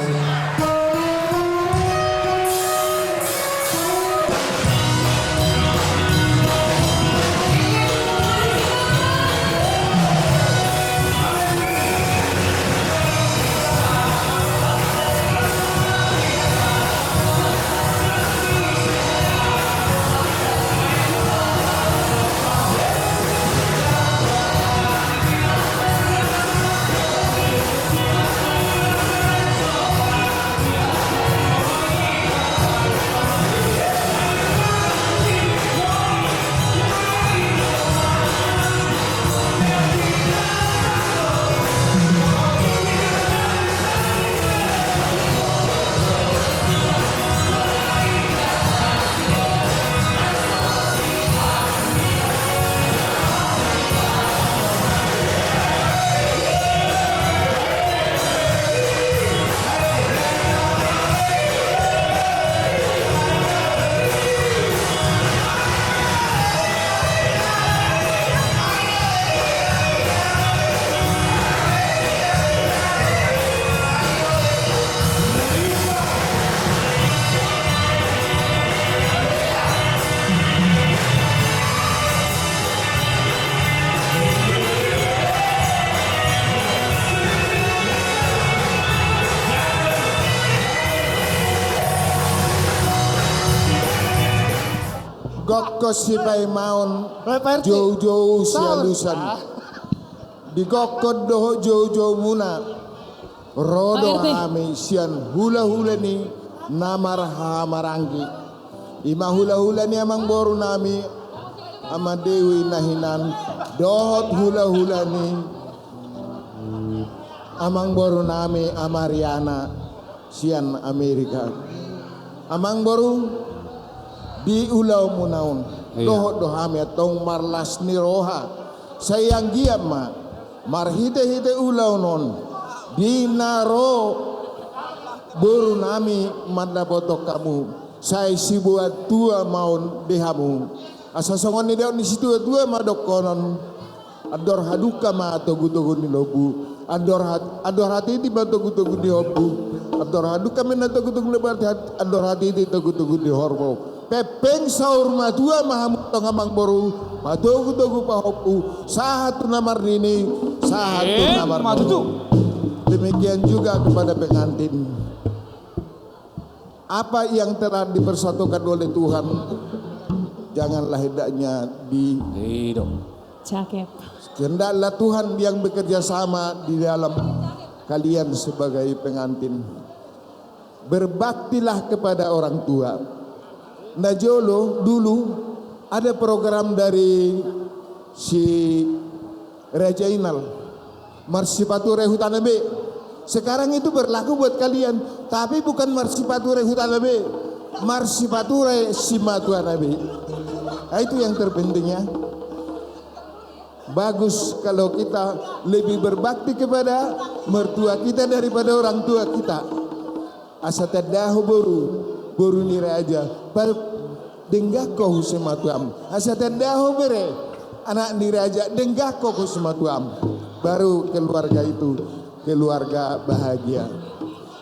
Gokko si paimaon jauh-jauh sialusan di gokko doho jauh-jauh muna rodo hami sian hula-hula ni namar hamaranggi ima hula-hula ni amang boru nami ama dewi nahinan dohot hula-hula ni amang boru nami amariana sian Amerika amang boru di ulau munaun doho dohami atong marlas ni roha sayang giam ma marhite-hite ulau non di naro buru nami madabotok kamu say sibuat tua maun dehamu asa songon ni daun ni situ tua madok konon ador haduka ma atau gutogun ni lobu ador hati di batu gutogun di hobu ador haduka men atau gutogun di batu ador hati di gutogun di horbo pepeng saur madua mahamut ngamang boru madogu dogu pahopu sahatu namar nini sahatu namar madu. Demikian juga kepada pengantin. Apa yang telah dipersatukan oleh Tuhan janganlah hendaknya di cakep. Hendaklah Tuhan yang bekerja sama di dalam kalian sebagai pengantin. Berbaktilah kepada orang tua. Najolo dulu ada program dari si Raja Inal Marsipature Hutanabe. Sekarang itu berlaku buat kalian, tapi bukan Marsipature Hutanabe, Marsipature Simatuanabe. Nah, itu yang terpentingnya. Bagus kalau kita lebih berbakti kepada mertua kita daripada orang tua kita. Asatadahu boru ni raja par denggako husematuam asatadahu bere anak ni raja denggako husematuam baru keluarga itu keluarga bahagia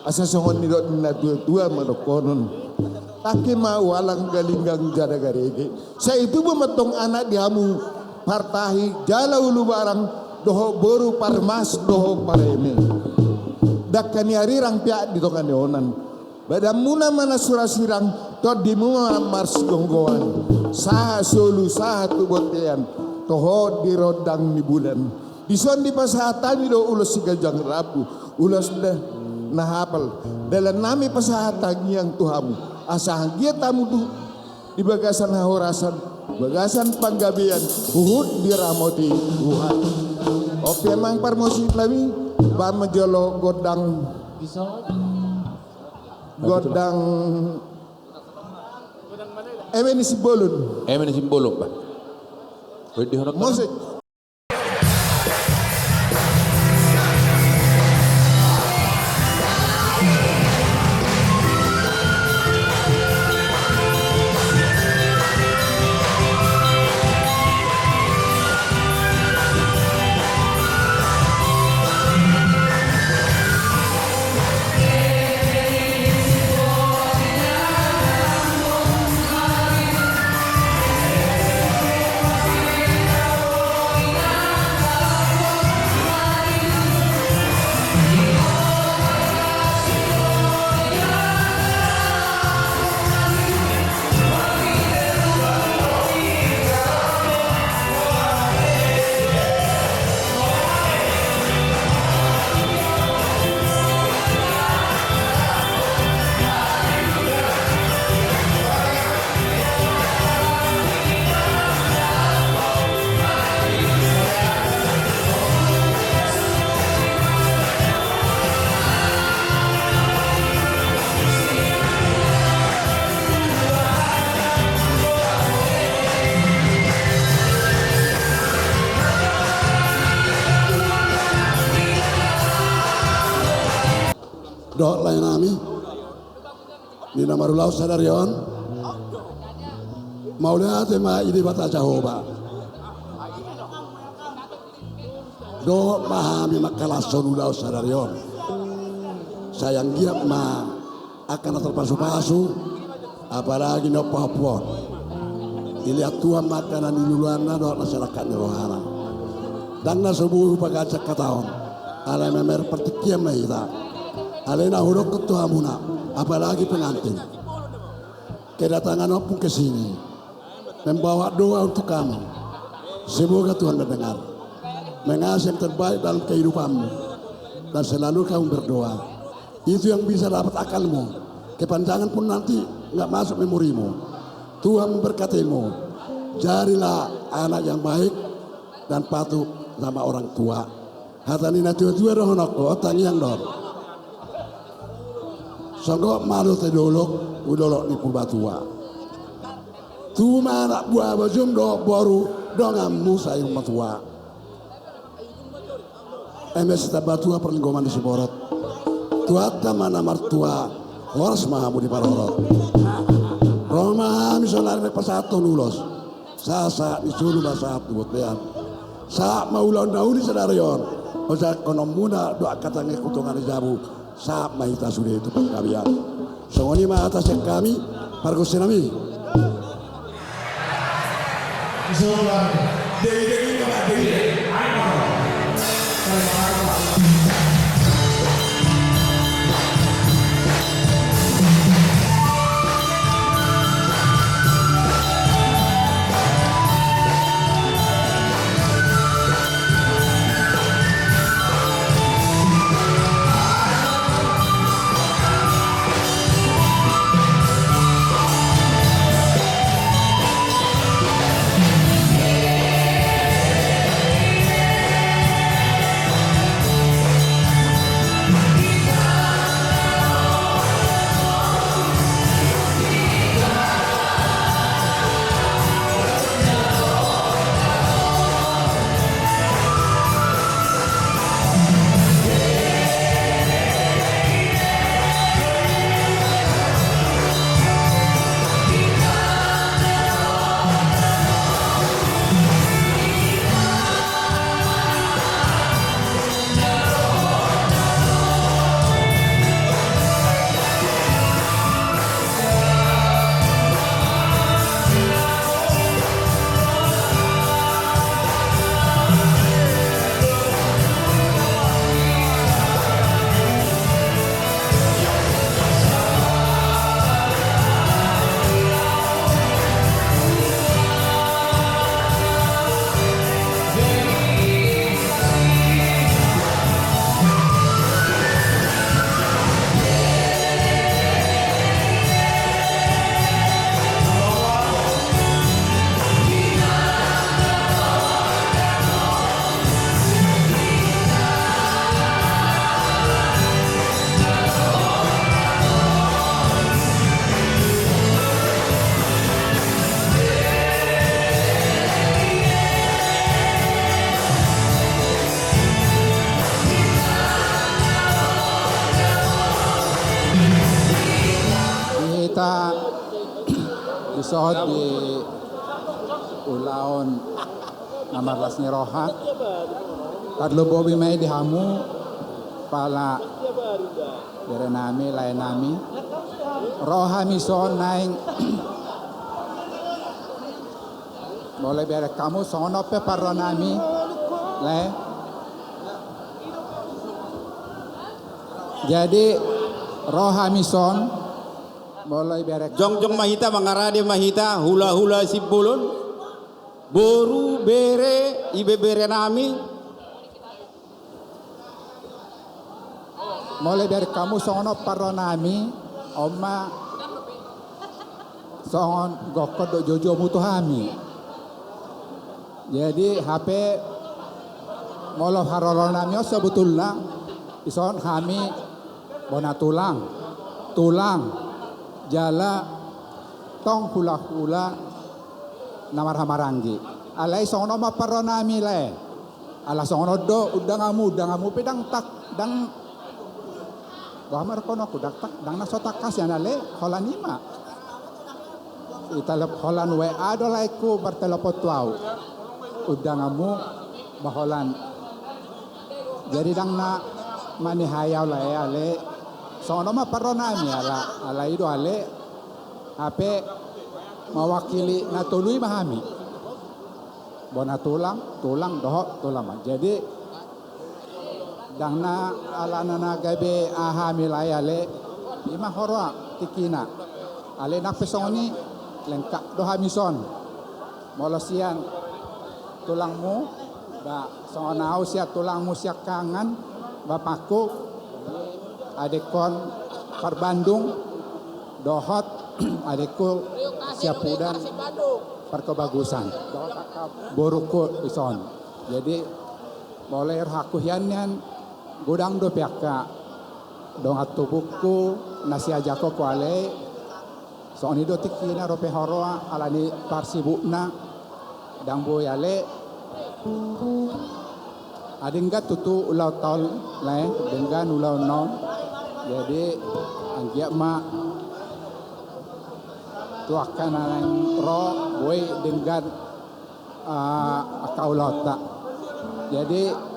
asa songon ni dot na tua madokonon take mau alang galinggang jada garege sa itu memetong anak dihamu partahi jala ulu barang doho boru parmas doho pareme dakani arirang pia di tongan onan badamuna mana surasirang to dimuna mars gonggoan saha solu saha tu botean toho di rodang ni bulan Bison di pasahatan do ulos si gajang rabu, ulos deh nahapal. Dalam nami pasahatan yang Tuhamu, asah dia tamu tu di bagasan haurasan, bagasan panggabian, uhud diramoti Tuhan. Oke emang parmosi nabi, bar menjolo godang ini simbolun. Ini simbolun ba? Musik. Dok lain nami di nama Rulau Sadarion mau lihat tema ini bata Jehovah dok mahami makalason Rulau Sadarion sayang dia ma akan terpasu-pasu apalagi no Papua dilihat Tuhan makanan di luluana dok masyarakat di rohana dan nasubuh pagacak kataon ala memer pertikian mahita alena huruf ketua muna, apalagi pengantin. Kedatangan opung ke sini membawa doa untuk kamu. Semoga Tuhan mendengar, mengasih yang terbaik dalam kehidupanmu dan selalu kamu berdoa. Itu yang bisa dapat akalmu. Kepanjangan pun nanti nggak masuk memorimu. Tuhan memberkatimu. Jadilah anak yang baik dan patuh sama orang tua. Hatanina tua-tua rohonoko tangi yang dor. Sanggup malu tedolok udolok ni pubatua. Tu mana buah bajum do baru dongam musa yang matua. Emes tabatua perlinggoman di Siborot. Tuata mana martua horas mahamu di Parorot. Roma misalnya pasatu nulos. Sasa disulu basat buat lian. Sa maulan dauni sadarion. Osa konomuna doa katanya kutungan jabu. Saat mahita sudah itu pengkabian. Songoni mah atas yang kami pargosenami. isod di ulaon namarlas ni Roha kadlo bobi may dihamu pala dari nami lain nami Roha mison naing boleh bere kamu sono pe parro nami le jadi Roha mison boleh bere Jong mahita mangarade mahita hula sibulun boru bere ibe bere nami mulai dari kamu sono parro nami oma songon gokot do jojo mutu hami jadi HP molo haroro nami sebetulnya ison hami bona tulang jala tong hula namar hamaranggi alai sono ma parro nami le ala sono do udangamu pedang tak dang Gamar kono aku dang nasotak kasih anale holan ima. Italap holan WA dolaiku bertelepon tuau. Udah ngamu baholan. Jadi dang na mani hayau la ale. Sono ma paronami ala itu ale. Ape mewakili natului mahami. Bona tulang dohok tulang. Jadi dangna ala nana gabe aha milayale ima horwa tikina ale nak pesoni lengkap doha mison molosian tulangmu ba sonau sia tulangmu sia kangan bapakku adekon par Bandung dohot adekku sia pudan par kebagusan boruku ison jadi boleh hakuhiannya gudang do piaka dong atu buku nasi ajako kuale sooni do tikina rope horoa alani parsibukna dang boyale adingga tutu ulau tol lain dengan ulau nom jadi anggia ma tuakan alang ro boy dengan akaulota jadi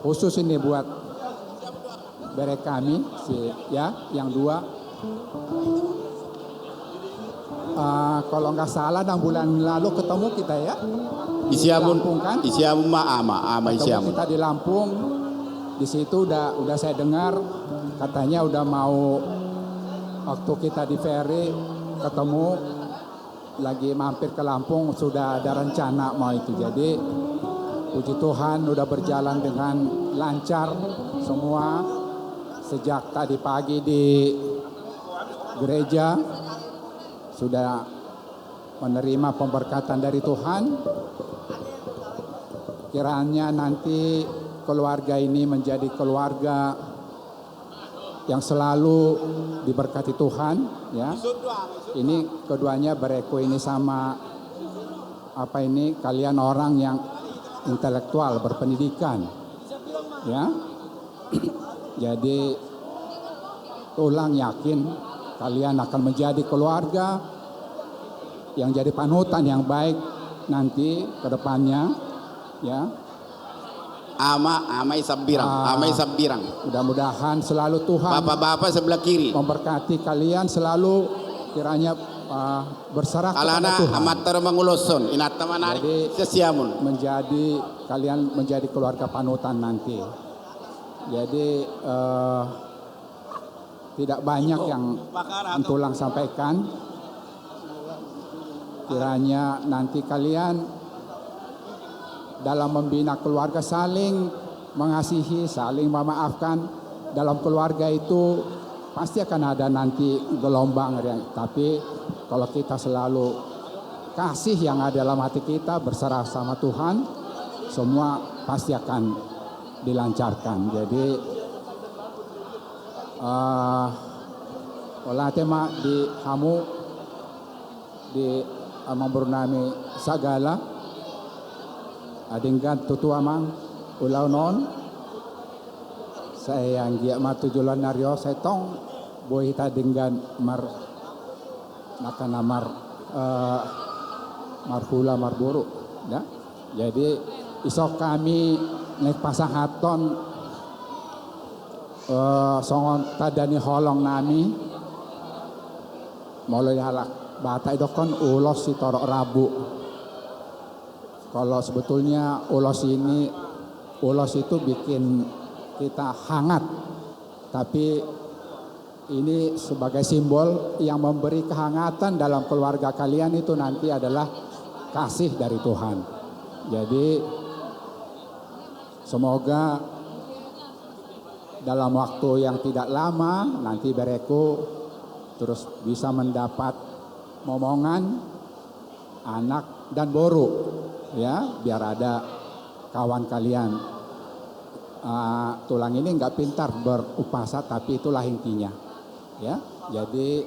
khusus ini buat bere kami yang dua kalau nggak salah dan bulan lalu ketemu kita ya Isiamun kan Isiamun ama Isiamun kita di Lampung di situ udah saya dengar katanya udah mau waktu kita di ferry ketemu lagi mampir ke Lampung sudah ada rencana mau itu jadi puji Tuhan udah berjalan dengan lancar semua sejak tadi pagi di gereja sudah menerima pemberkatan dari Tuhan. Kiranya nanti keluarga ini menjadi keluarga yang selalu diberkati Tuhan ya. Ini keduanya bereko ini sama kalian orang yang intelektual berpendidikan ya jadi tulang yakin kalian akan menjadi keluarga yang jadi panutan yang baik nanti ke depannya ya amai sabirang mudah-mudahan selalu Tuhan bapak-bapak sebelah kiri memberkati kalian selalu kiranya berserah kepada Tuhan. Amat termenguloson inatamanari sesiamun kalian menjadi keluarga panutan nanti. Jadi tidak banyak yang tulang sampaikan. Kiranya nanti kalian dalam membina keluarga saling mengasihi, saling memaafkan. Dalam keluarga itu pasti akan ada nanti gelombang tapi kalau kita selalu kasih yang ada dalam hati kita berserah sama Tuhan, semua pasti akan dilancarkan. Jadi olah tema di hamu di memberunami sagala adinggan tutu amang ulau non saya yang gia matujulan nario setong boy hita dengan mar marhula marburu ya. Jadi isok kami naik pasang haton songon tadani holong nami mulai halak bata itu kan ulos si torok rabu. Kalau sebetulnya ulos itu bikin kita hangat, tapi ini sebagai simbol yang memberi kehangatan dalam keluarga kalian itu nanti adalah kasih dari Tuhan. Jadi semoga dalam waktu yang tidak lama nanti Bereku terus bisa mendapat momongan anak dan boru ya, biar ada kawan kalian. Tulang ini nggak pintar berupasa, tapi itulah intinya ya. Jadi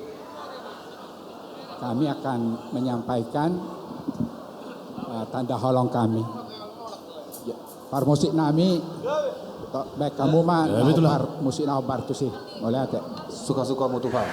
kami akan menyampaikan tanda holong kami. Par musik nami baik kamu mah par musik nabar tu sih boleh ate suka-suka mu Tuhan.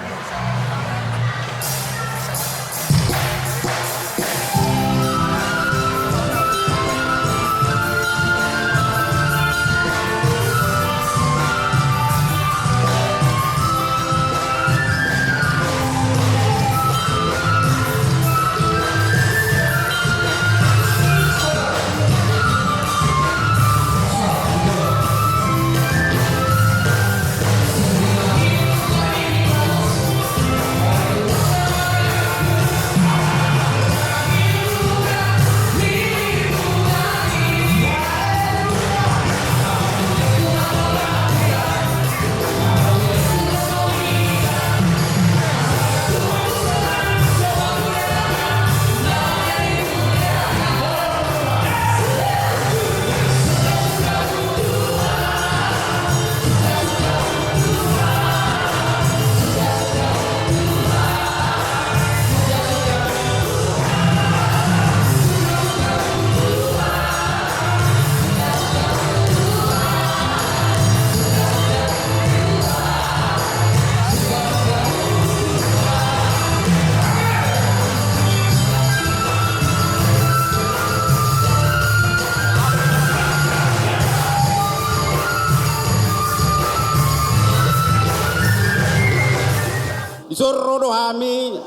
Isorodo hami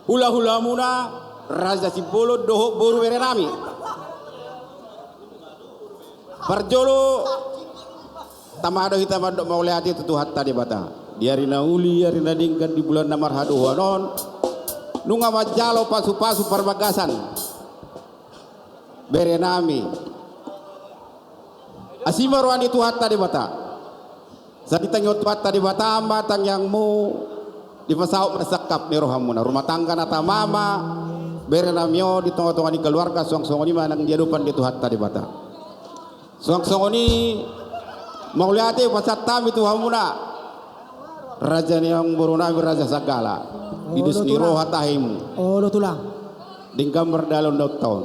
hula-hula muna Raja Sipolo doho boru berenami. Parjolo tamado hitama do maule hati tutu hatta di bata. Diari nauli ari nadingkan di bulan namar haduha non. Nunga majalo pasu-pasu perbagasan. Berenami. Asimarwani tu hatta di bata. Saat ditanya hatta di bata matang yang mu di pasau meresakap ni rohamuna rumah tangga nata mama berenamio di tengah-tengah di keluarga suang-suang ini manang dia depan di hatta di bata. Suang-suang ini mau lihat pasat tam itu hamuna raja yang berunami raja segala idus ni roh hatahimu do tulang dingkam berdalon dok tahun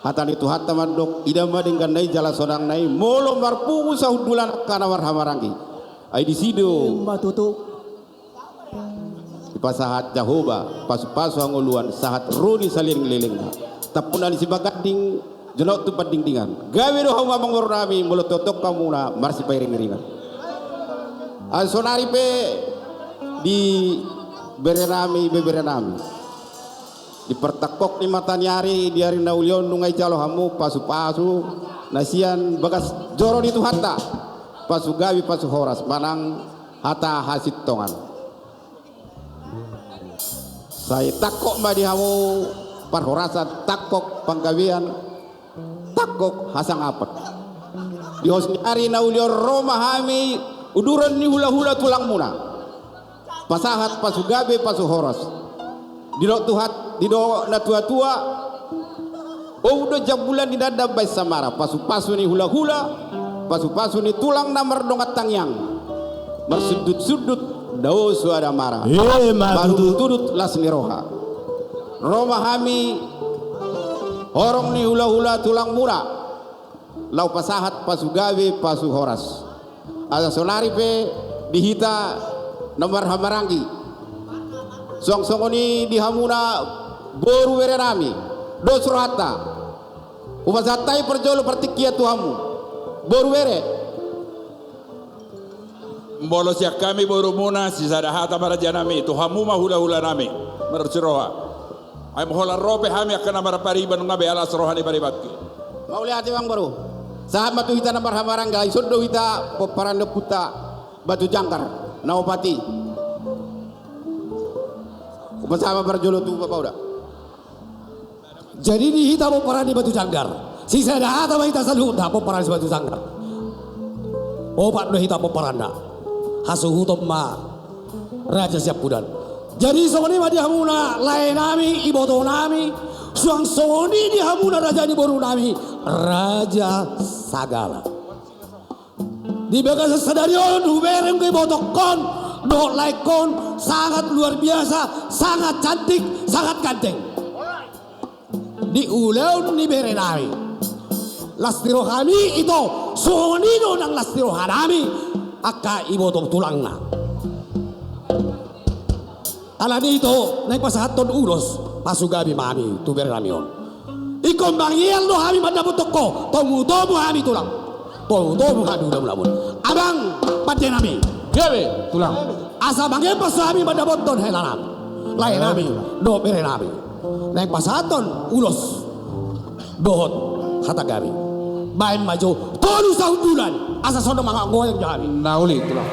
hatan itu hatta mandok idama dengan nai jala sodang nai molo marpungu sahudulan kana warhamarangi ai di sido tutu di pasahat Jahoba pasu-pasu anguluan sahat runi salin ngelilingna tapunan si bagating jenok tu pading-dingan gawe do hama mangornami mulut totok kamuna marsi pairing-ringan ansonari pe di berenami di pertakok di matanyari di hari naulion nungai jalo hamu pasu-pasu nasian bagas joro itu hatta pasu gawi pasu horas manang hata hasit tongan saya takok mbak dihamu parhorasan takok panggawian takok hasang apat di hosni hari naulion roma hami uduran ni hula-hula tulang muna pasahat pasu gabe pasu horas di dok tuhat di dok na tua-tua oh udah jabulan di dada bay samara pasu-pasu ni hula-hula pasu-pasu ni tulang namar dongat tangyang marsudut-sudut dao suara marah baru tudut las ni roha roma hami horong ni hula-hula tulang mura lau pasahat pasu gawe pasu horas ada sonari pe dihita nomor hamarangi Song-songoni dihamuna boru werenami dosrohata upasatai perjolo pertikia tuhamu boru were Mbolos ya kami boru muna si sadahata marajanami tuhamu mahula-hula nami merciroha ay mohola rope hami akan amara pariban ngabe alas rohani paribatki mauliati bang baru saat matu hita na barhamarangga isodo hita peparanda puta batu jangkar naopati bersama berjolo tu bapak udah. Jadi di hita peperan di batu jangkar. Si saya dah hita selalu dah peperan di batu jangkar. Opat dah hita peperan dah. Hasu hutom ma raja siap budan. Jadi soni ma di hamuna lain nami iboto nami. Suang soni di hamuna raja di boru nami raja sagala. Di bagas sadarion huberem ke botokon. No laikon sangat luar biasa, sangat cantik, sangat ganteng. Di uleun ni berenami. Lastiro kami itu sonino ng lastiro hanami aka ibotong tulangna. Alani itu naik pasahaton ulos pasugabi mami tu berenami on. Ikon bangiel no kami mandapot ko tomu kami tulang. Tomu kami udah melamun. Abang patenami. Gawe tulang. Asa bangke pasami madaboton helanan. Lain nami, do bere nami. Naik pasaton ulos. Dohot hatagami. Bain maju tolu saudulan. Asa sono mangak goyang jami. Nauli tulang.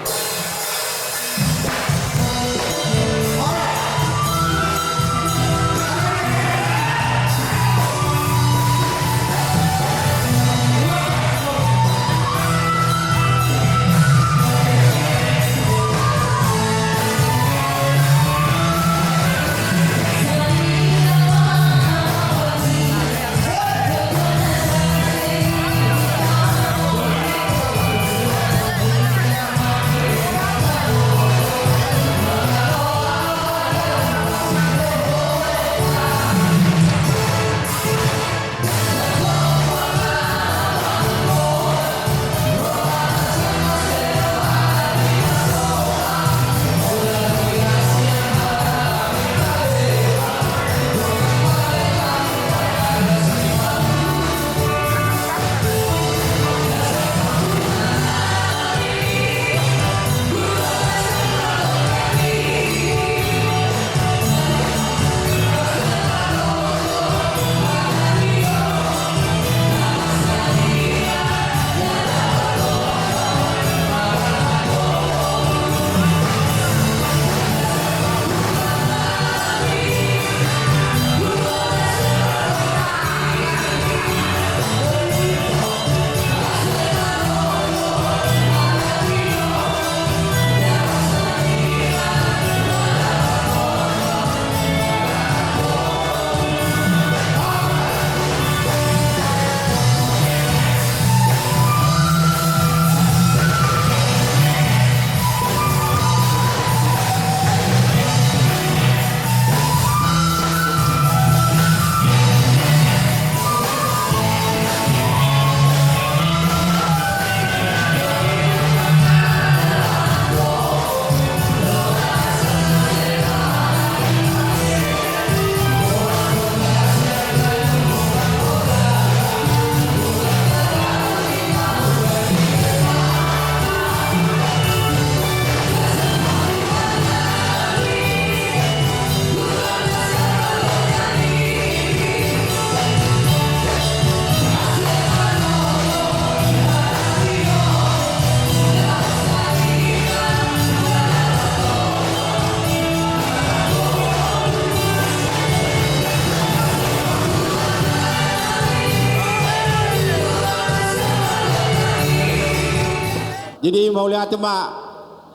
Jadi mau lihat cuma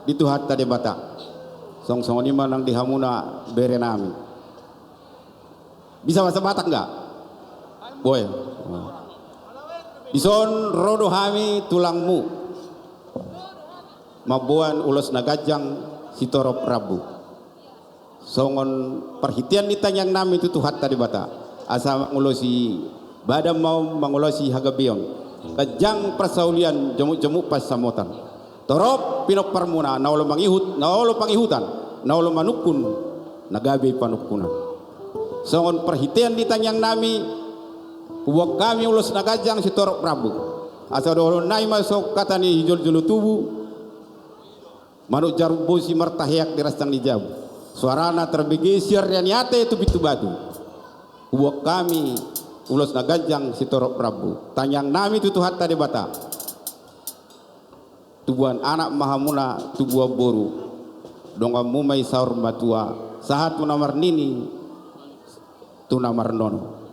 di Tuhan tadi bata. Song-song ini manang di hamuna berenami. Bisa bahasa Batak enggak? Boy. Dison rodo hami tulangmu. Mabuan ulos nagajang sitoro Prabu. Songon perhitian ditanyang nami itu Tuhan tadi bata. Asa ngulosi badam mau mengulosi hagabion. Kajang persaulian jemuk-jemuk pas samotan. Torop pinok permuna naulo pangihutan naulo manukun nagabi panukunan. Songon perhitian ditanyang nami, buat kami ulos nagajang si Torok Prabu. Asa doron nai masuk kata ni hijol julu tubuh, manuk jarubo si martahiak dirastang di jabu. Suarana terbegesir yang nyate itu bitu batu. Buat kami ulos nagajang si Torok Prabu. Tanyang nami tutu hatta di bata. Tubuhan anak mahamuna tubuh boru. Donga mumai saur matua. Sahat tunamar nini tunamar nono.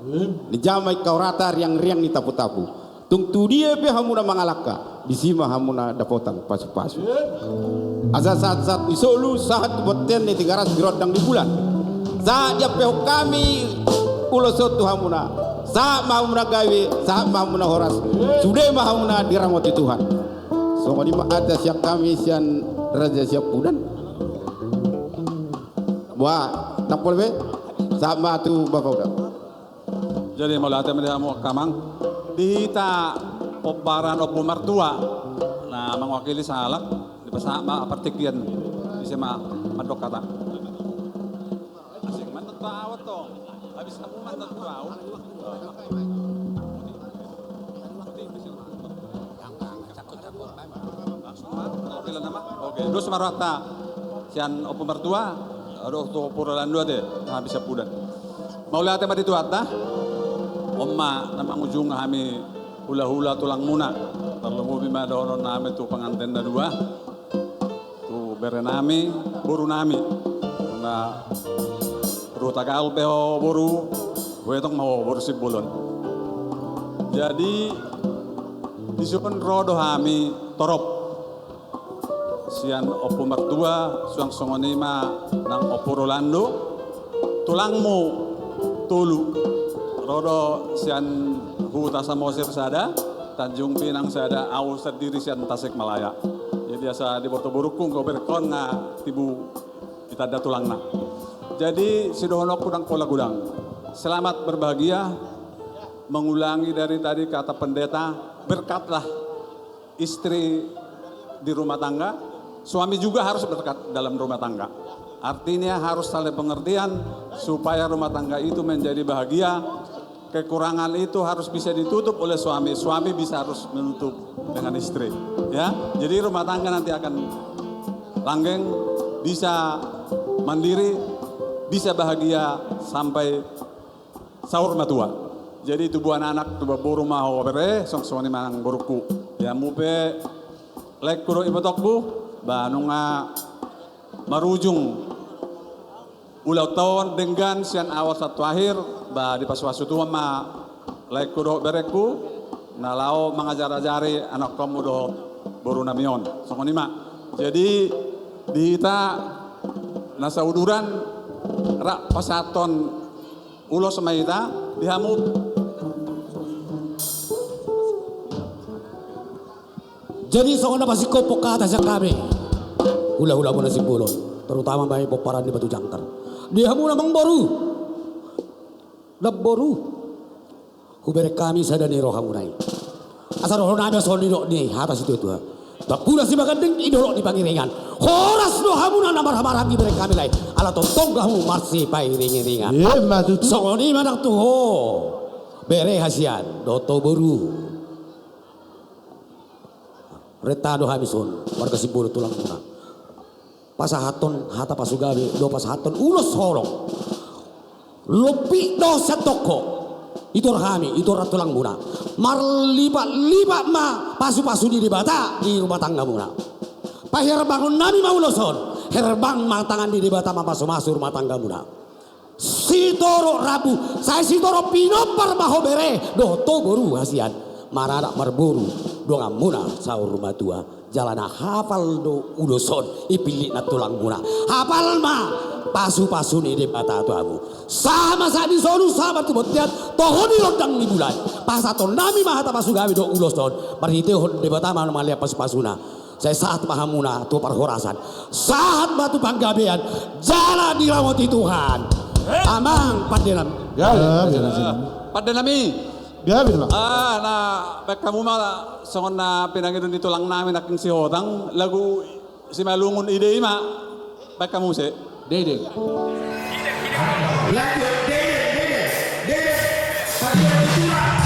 Dijamai kau rata riang-riang ni tapu-tapu. Tung tu dia pe hamuna mangalaka. Bisima hamuna dapotan pasu-pasu. Asa saat-saat isolu saat boten ni 300 gerodang di bulan. Saat dia pe kami ulosot tu hamuna. Saat mahamuna gawe, saat mahamuna horas. Sudah mahamuna diramoti Tuhan. So di ada siap kami sian raja siap budan. Wah, tak boleh sama tu bapak udah. Jadi mulai melihat mau kamang dihita oparan opo mertua. Nah, mewakili salak di pesama pertikian di sema mandok kata. Asing mantot awat toh. Habis kamu mantot awat. Oke, dos marwata sian opo mertua, aduh to puralan dua deh, nah bisa pudan. Mau lihat tema itu ada, omma namang ujung kami hula-hula tulang muna, terlalu bima donon nami tu pengantin dua, tu berenami, buru nami, nggak perlu tagal peho buru, gue tong mau buru si bulon. Jadi disebut rodo kami torop. Sian opo mertua suang songonima nang opo Rolando tulangmu tulu rodo sian huta samosir sada Tanjung Pinang sada au sendiri sian Tasikmalaya. Jadi asa di Borto Burukung ko berkon nga tibu itada tulangna. Jadi sidohonok kudang pola gudang. Selamat berbahagia mengulangi dari tadi kata pendeta, berkatlah istri di rumah tangga. Suami juga harus berkat dalam rumah tangga. Artinya harus saling pengertian supaya rumah tangga itu menjadi bahagia. Kekurangan itu harus bisa ditutup oleh suami. Suami bisa harus menutup dengan istri. Ya, jadi rumah tangga nanti akan langgeng, bisa mandiri, bisa bahagia sampai sahur matua. Jadi tubuh anak tubuh buru mau bere, song soni manang boruku. Ya mupe lek kuro ibotokbu. Banunga marujung ulau tahun dengan sian awal satu akhir ba di pas-pasu tua ma laik kudo bereku nalau mengajar-ajari anak kamu do boru namion songonima. Jadi dihita nasa uduran rak pasaton ulo semaita dihamuk. Jadi seorang pasti kopok ke atas yang kami. Hula-hula muna si Bulon. Terutama bayi poparan di Batu Jangkar. Dia muna mangboru. Nabboru. Hubere kami sadani roha munai. Asal roh nada sonidok ni atas itu. Tak pula si bagandeng idolok di pangiringan. Horas doha muna namar-hamar lagi bere kami lain. Ala tontong gahu marsi pai ringi-ringan. Songoni manak tuho. Bere hasian. Doto boru. Retado hamison warga Sibolo tulang muna. Pasahaton hata pasugawi do pasahaton ulos holong. Lopi do setoko. Itu kami itu tulang muna. Marlipat ma pasu-pasu di bata di rumah tangga muna. Pahir bangun nami mau uloson. Herbang mang tangan di bata ma pasu-pasu rumah tangga muna. Sitoro rabu saya sitoro pinopar mahobere do to boru hasian. Maradak marburu doang muna sahur rumah tua jalana hafal do udoson ipilik na tulang muna hafal ma pasu-pasu ni debata tu abu sama saat disonu sama tu botian tohoni lodang ni bulan pasaton nami mahata pasu gawi do udoson berhiti debata mana malia pasu-pasuna saya saat mahamuna tu perhorasan saat batu panggabean jalan dirawati Tuhan amang padenam padenami Gabi lah. Nah, baik kamu malah songon na pinangidon tulang namin aking si Hodang lagu si malungun ide ima. Baik kamu sih. Dede. Lanjut, Dede. Bagian kedua.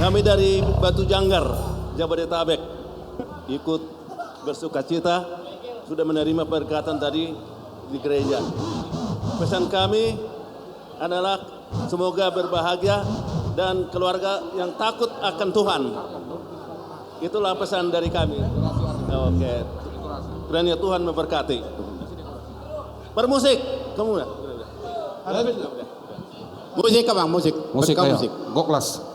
Kami dari Batu Janggar, Jabodetabek, ikut bersukacita sudah menerima perkataan tadi di gereja. Pesan kami adalah semoga berbahagia dan keluarga yang takut akan Tuhan. Itulah pesan dari kami. Oke. Kiranya Tuhan memberkati. Bermusik, kamu udah. Musik Bang, musik. Musik Berkau ayo. musik. Goklas.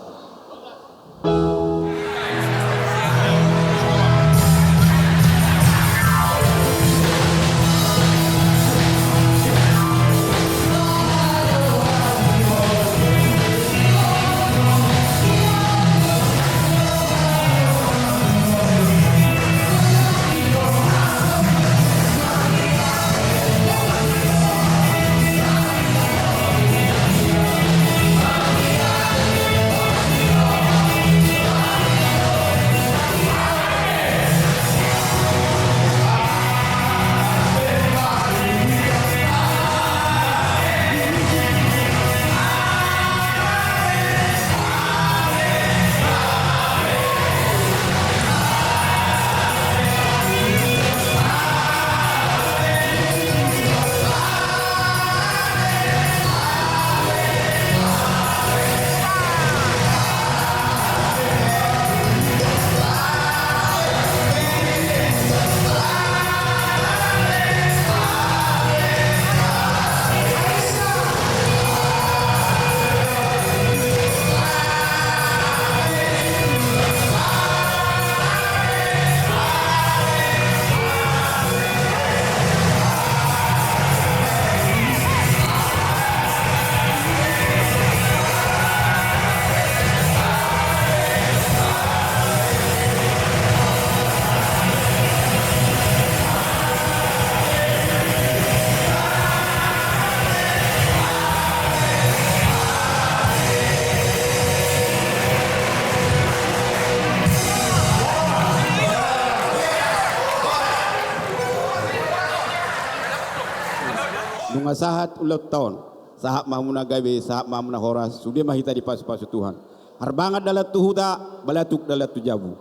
Nunga sahat ulat tahun. Sahak mamuna gabe, sahak mamuna horas. Sudah mahita di pasu-pasu Tuhan. Harbangat dalat tuhuda, balatuk dalat tujabu.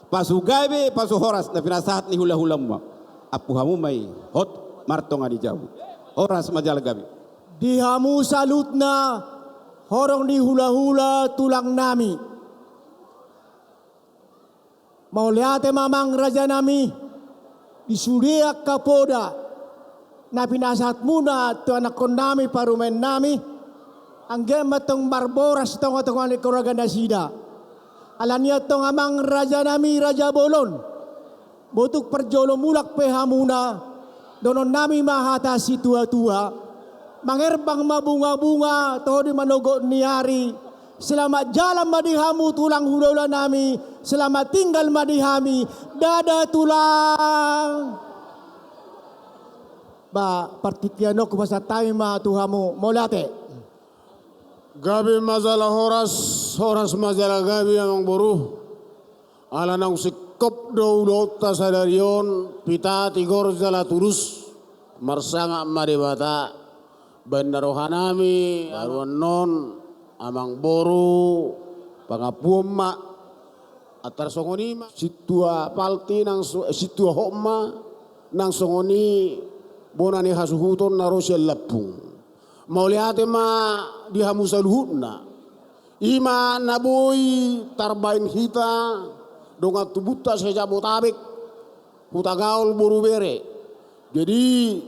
Pasu gabe, pasu horas. Na pinasahat ni hula-hula mo. Apuhamu may hot martonga di jabu. Horas majal gabe. Dihamu salut na horong di hula-hula tulang nami. Mauliate mamang raja nami disudiak kapoda na pinasat muna tu anak kondami parumen nami anggem matong barboras tong atong alikuragan nasida alania tong amang raja nami raja bolon butuk perjolo mulak pehamuna donon nami mahata si tua-tua mangerbang mabunga-bunga toho di manogo niari selamat jalan madihamu tulang hula nami selamat tinggal madihami dada tulang ba partikiano kumasa tayo matuhamu molate Gabi masalah horas, horas masalah gabi amang boru. Ala nang sikop do udota sadarion pita tigor jala turus marsanga maribata bandarohanami aruan non amang boru pangapuama atar songoni situa palti nang situa hokma nang songoni bonani hasuhuton narosel lapung mauliate ma dihamusaluhutna ima naboy tarbain hita donga tubuta sa Jabodetabek hutagaul boru bere jadi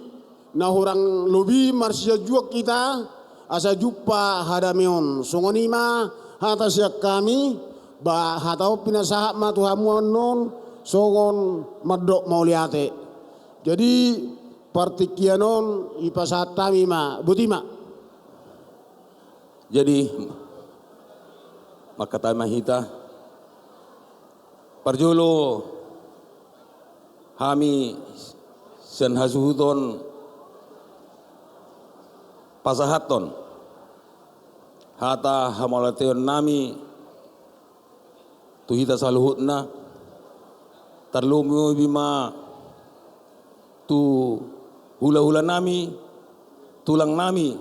nahurang lobi marsia juak kita asa jumpa hadamion songoni ma hata siak kami ba hatau pinasaha ma tuhamuan non songon madok mauliate jadi partikianon ipasatami ma butima. Jadi makata mahita parjolo hami sen hasuhuton pasahaton hata hamalateon nami tuhita saluhutna tarlumu bima tu hula-hula nami, tulang nami,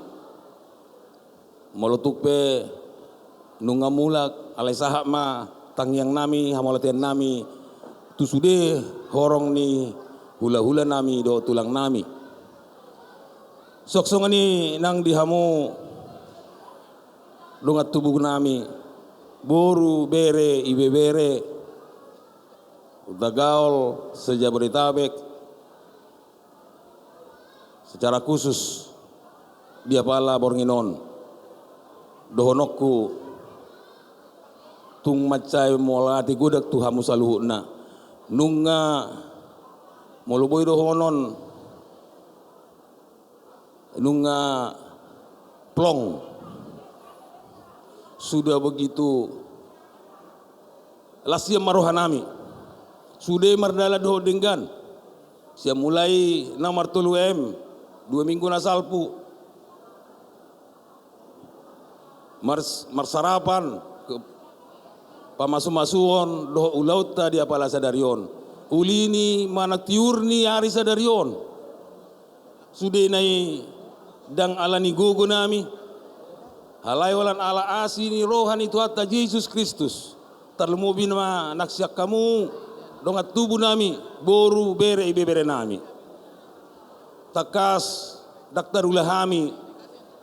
molotuk pe nungamulak alai sahak ma tangyang nami hamolatian nami tu sude horong ni hula-hula nami do tulang nami. Sok ni nang dihamu lungat tubuh nami boru bere ibe bere Dagaol sejabodetabek secara khusus dia pala Bornginon dohonokku tung macai molati gudak tuhamu saluhuna nunga moluboy dohonon nunga plong sudah begitu lasia marohanami sudah mardala doh denggan siap mulai nomor 3 2 minggu nasalpu marsarapan ke pamasu-masuon doh ulauta di apala sadarion ulini manak tiurni hari sadarion sudah nai dang alani gogo nami halai walan ala asini rohani Tuhan Yesus Kristus terlumubin ma naksiak kamu dongat tubuh nami boru bere ibe bere nami takas daktar ulahami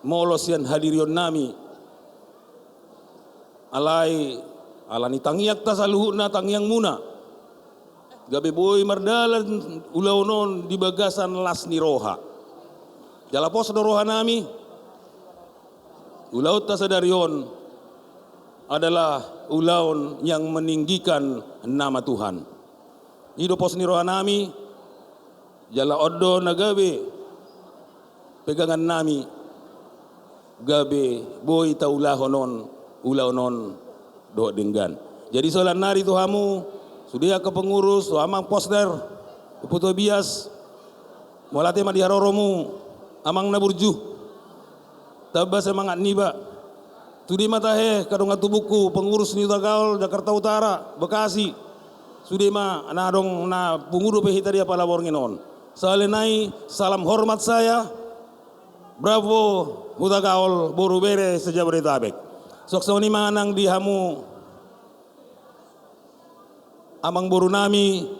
molosian hadirion nami alai alani tangiak tasaluhuna tangiang muna gabe boy mardalan ulaunon di bagasan lasni roha jalapos do roha nami ulaut tasadarion adalah ulaun yang meninggikan nama Tuhan. Hidup pos niroha nami jala oddo nagabe pegangan nami gabe boy taulahonon ulaunon do denggan. Jadi solan nari tuhamu sudia ke pengurus amang poster puto bias molate ma diharoromu amang naburju tabas semangat niba tudi matahe kadonga tubuku pengurus ni Dagaol Jakarta Utara Bekasi Sudema anadong na punguru pehita dia pala Bornginon. Salenai salam hormat saya. Bravo Dagaol boru bere sejabodetabek. Soksoni manang dihamu amang boru nami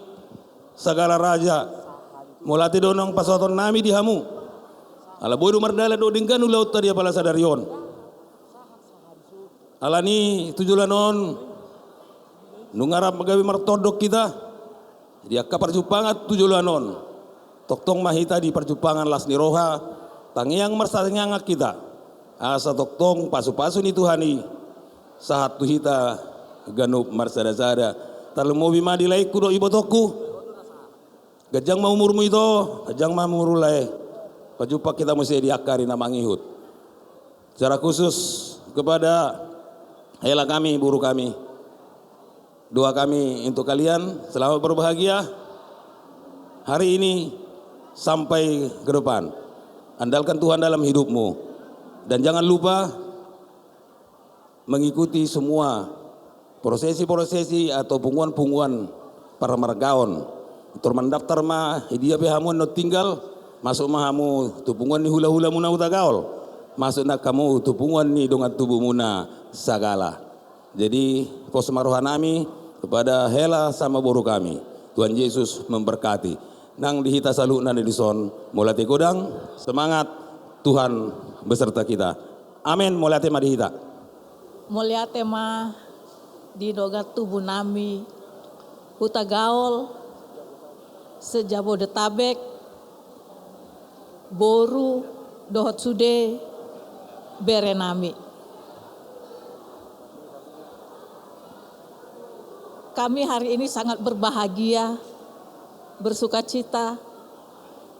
sagala raja. Molati donong pasoton nami dihamu. Ala boru mardala do denggan ulaut dia pala sadarion. Alani tujulanon nungarap magawi martodok kita dia ka perjupangan tujulanon toktong mahita di perjupangan lasni roha tangiang marsanyangak kita asa toktong pasu-pasu ni Tuhani sahat tuhita ganup marsada-sada talmobi madilai kudo ibotoku gajang maumurmu itu gajang mamurulai pajupak kita mesti diakari nama ngihut secara khusus kepada hela kami buru kami doa kami untuk kalian selamat berbahagia hari ini sampai ke depan. Andalkan Tuhan dalam hidupmu dan jangan lupa mengikuti semua prosesi-prosesi atau punguan-punguan para margaon. Tur mendaftar mah dia behamu no tinggal masuk mahamu tupungan ni hula-hula muna Dagaol. Masuk nak kamu tupungan ni dongat tubuh muna sagala. Jadi pos maruhan nami kepada hela sama boru kami. Tuhan Yesus memberkati. Nang dihita salu nan dison molate godang semangat Tuhan beserta kita. Amin molate ma dihita. Molate ma di dogat tubuh nami Dagaol sejabodetabek boru dohot sude bere nami. Kami hari ini sangat berbahagia, bersuka cita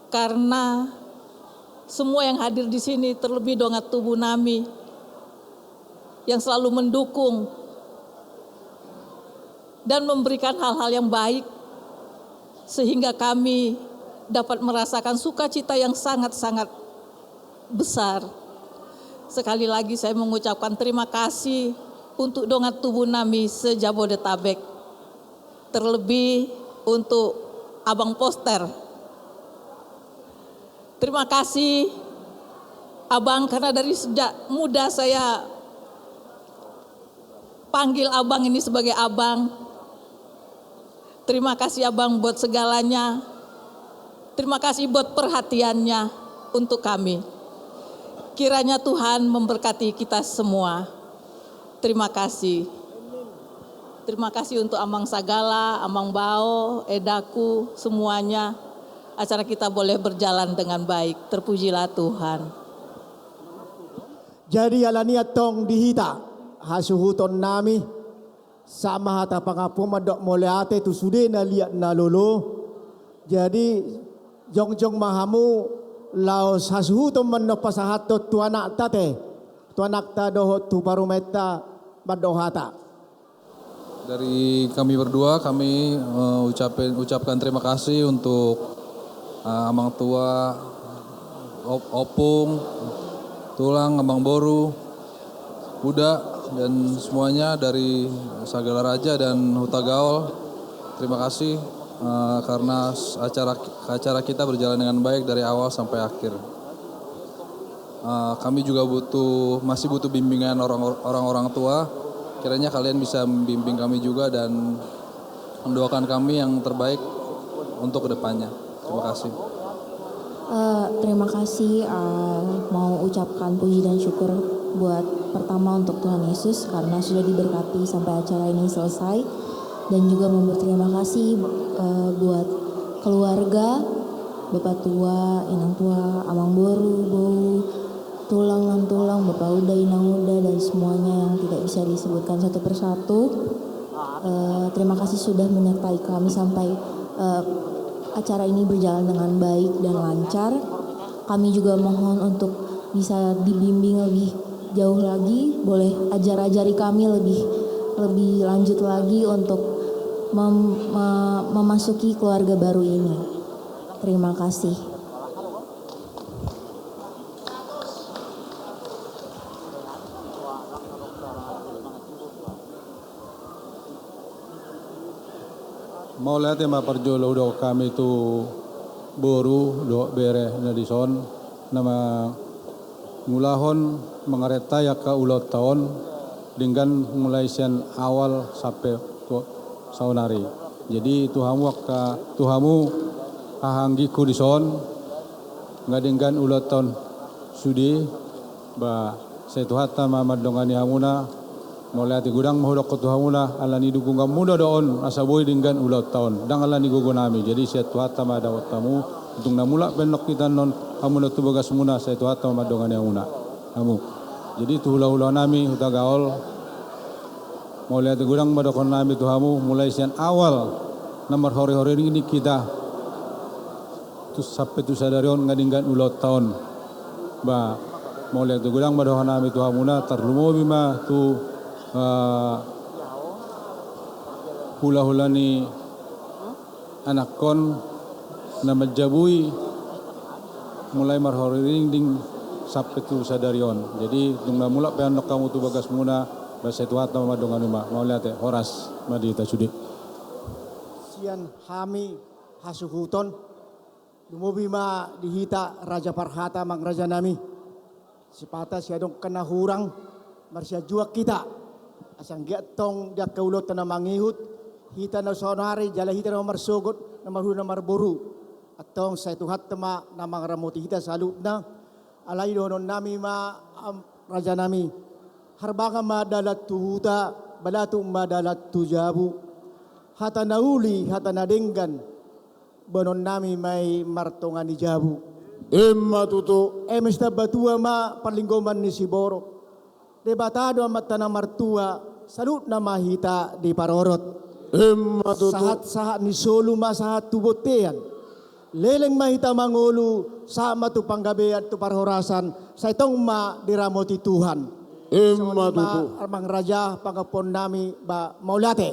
karena semua yang hadir di sini terlebih dongat tubuh nami yang selalu mendukung dan memberikan hal-hal yang baik sehingga kami dapat merasakan sukacita yang sangat-sangat besar. Sekali lagi saya mengucapkan terima kasih untuk dongat tubuh nami sejabodetabek. Terlebih untuk abang poster. Terima kasih abang karena dari sejak muda saya panggil abang ini sebagai abang. Terima kasih abang buat segalanya. Terima kasih buat perhatiannya untuk kami. Kiranya Tuhan memberkati kita semua. Terima kasih. Terima kasih untuk Amang Sagala, Amang Bao, Edaku, semuanya. Acara kita boleh berjalan dengan baik. Terpujilah Tuhan. Jadi alania tong dihita hasuhuton nami sama hata pangapu madok moleate tu sude na liat na lolo. Jadi jong mahamu laos hasuhuton manno pasahato tu anak tate tu anak ta doho tu parumeta madohata. Dari kami berdua, kami ucapkan terima kasih untuk Amang Tua, Opung, Tulang, Amang Boru, Budak, dan semuanya dari Sagala Raja dan Huta Gaul. Terima kasih karena acara kita berjalan dengan baik dari awal sampai akhir. Kami juga masih butuh bimbingan orang-orang tua. Kiranya kalian bisa membimbing kami juga dan mendoakan kami yang terbaik untuk kedepannya. Terima kasih. Terima kasih, mau ucapkan puji dan syukur buat pertama untuk Tuhan Yesus karena sudah diberkati sampai acara ini selesai, dan juga mau berterima kasih buat keluarga, Bapak Tua, Inang Tua, Amang Boru, Bau, Tulang, Bapak Uda, Inang Uda, dan semuanya yang tidak bisa disebutkan satu persatu. Terima kasih sudah menyertai kami sampai acara ini berjalan dengan baik dan lancar. Kami juga mohon untuk bisa dibimbing lebih jauh lagi, boleh ajari kami lebih lanjut lagi untuk memasuki keluarga baru ini. Terima kasih. Mau lihat ya parjolo udah kami tu boru do bere nadison nama ngulahon mengareta ya ke ulot tahun dengan mulai sian awal sampai ke saunari. Jadi tuhamu kahanggiku dison nggak dengan ulot tahun sudi ba saya tuhata mamad dongani hamuna mulai hati gudang mahodok ketuhamuna alani dukung muda doon asaboy dengan ulat tahun dang alani gugunami. Jadi saya tuhata madawat tamu untuk namula penok kita non hamuna tu bagas muna saya tuhata madongani hamuna kamu. Jadi tu hula nami Huta Gaul mulai hati gudang madokon nami tuhamu mulai sian awal nomor hori ini kita tu sampai tu sadarion ngadinggan ulat tahun ba mulai hati gudang madokon nami tuhamuna terlumo bima tu hula-hula ni anak kon na majabui mulai marhoriring ding sampai tu sadarion. Jadi tung na mula peanok kamu tu bagas muna bahasa tuhat na mamadongan uma mau lihat horas madita sudi sian hami hasuhuton lumubi ma dihita Raja Parhata mang raja nami sipata siadong kena hurang marsya juak kita asang giatong dia kaulot na mangihut hita na sonari jala hita na marsugot na marhu na marboru atong sa tuhat tema na mangramuti hita salut na alay donon nami ma raja nami harbaka madalat tuhuta balatu madalat tujabu hata nauli hata nadenggan bonon nami may martongan ni jabu emma tutu emesta batua ma palinggoman ni Siboro debatado amat tanah martua salut nama hita di parorot sahat ni solu masahat tu botean leleng mahita mangulu sama tu panggabean tu parhorasan sa itong ma diramoti Tuhan amang raja pangapon nami ba maulate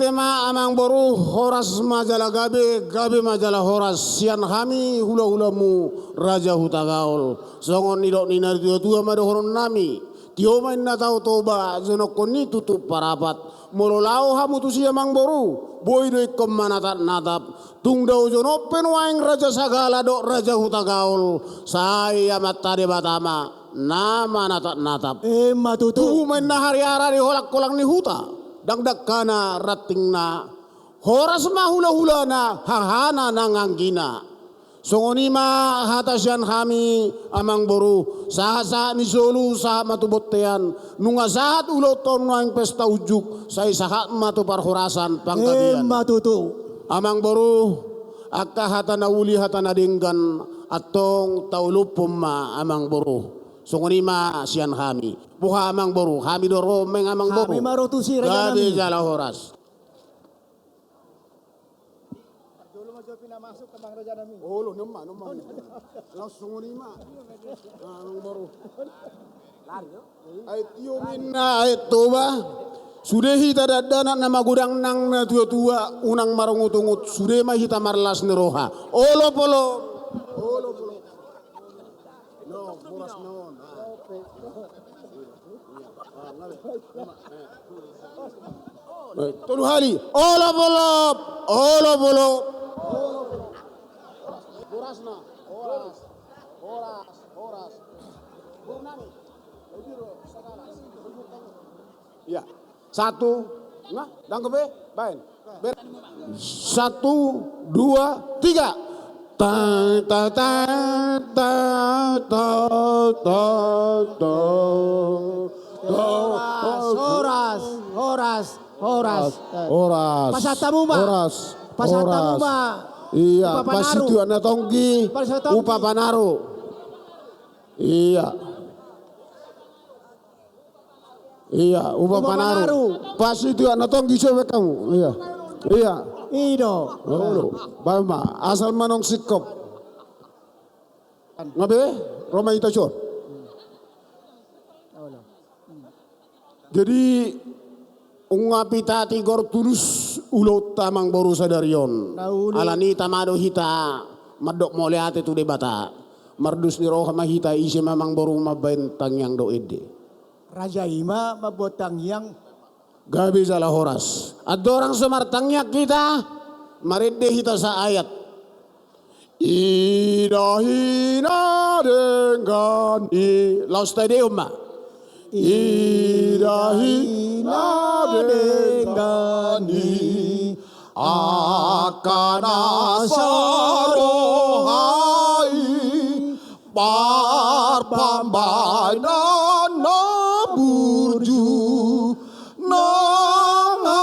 ma amang boru horas majala gabe majala horas sian kami hula-hulamu Raja Huta Gaul songon nidok ninar tua madohoron nami tiomain na tau toba zonokon ni tutup parapat mololau hamu tu si amang boru boy do ikom natap tung dau zonopen waing Raja Sagala do Raja Huta Gaul saya matade batama nama natap-natap. Matutu. Tumen na hari-ara di holak kolang ni huta. Dangdak kana ratingna. Horas mahula-hula na hahana nanganggina. Songonima hatasyan kami amang boru. Saha ni solu saha matubottean. Nunga sahat ulo ton ng pesta ujuk. Say sahat matu parhorasan pangkabian. Matutu. Amang boru. Akka hata na uli hata na dinggan. Atong taulupum ma amang boru. Songonima siyan kami. Buha amang boru. Kami doro meng amang boru. Kami marotu si raja Gabi nami. jala horas. Oh, numma. Langsung lima. Ang baru. Ay tiumin na ay toba. Sudah hita dadana nama gudang nang na tua-tua unang marungut-ungut. Sudah mah hita marlas ni roha. Olo polo. No, boras naon. Tolu hari. Olo polo. Borasna, horas. Ya, satu, nah, dangkep bain. 1, 2, 3. Horas. Pasatamu ma. Iya, pas itu anak tonggi, upa panaro. Iya, upa panaro. Pas itu anak tonggi coba kamu. Iya. Ido. Bama, asal manong sikop. Ngabe, Roma itu cor. Jadi ungapita tigor tulus ulot tamang boru sadarion. Alani tamado hita madok moleate tu debata. Mardus ni roha mahita isi mamang boru mabentang yang do ede. Raja Ima mabotang yang gabi salah horas. Ada orang semartangnya kita marede hita sa ayat. Idahina dengan laus tadi umma. Idahina dengani akan asarohai parpambainan naburju nangatana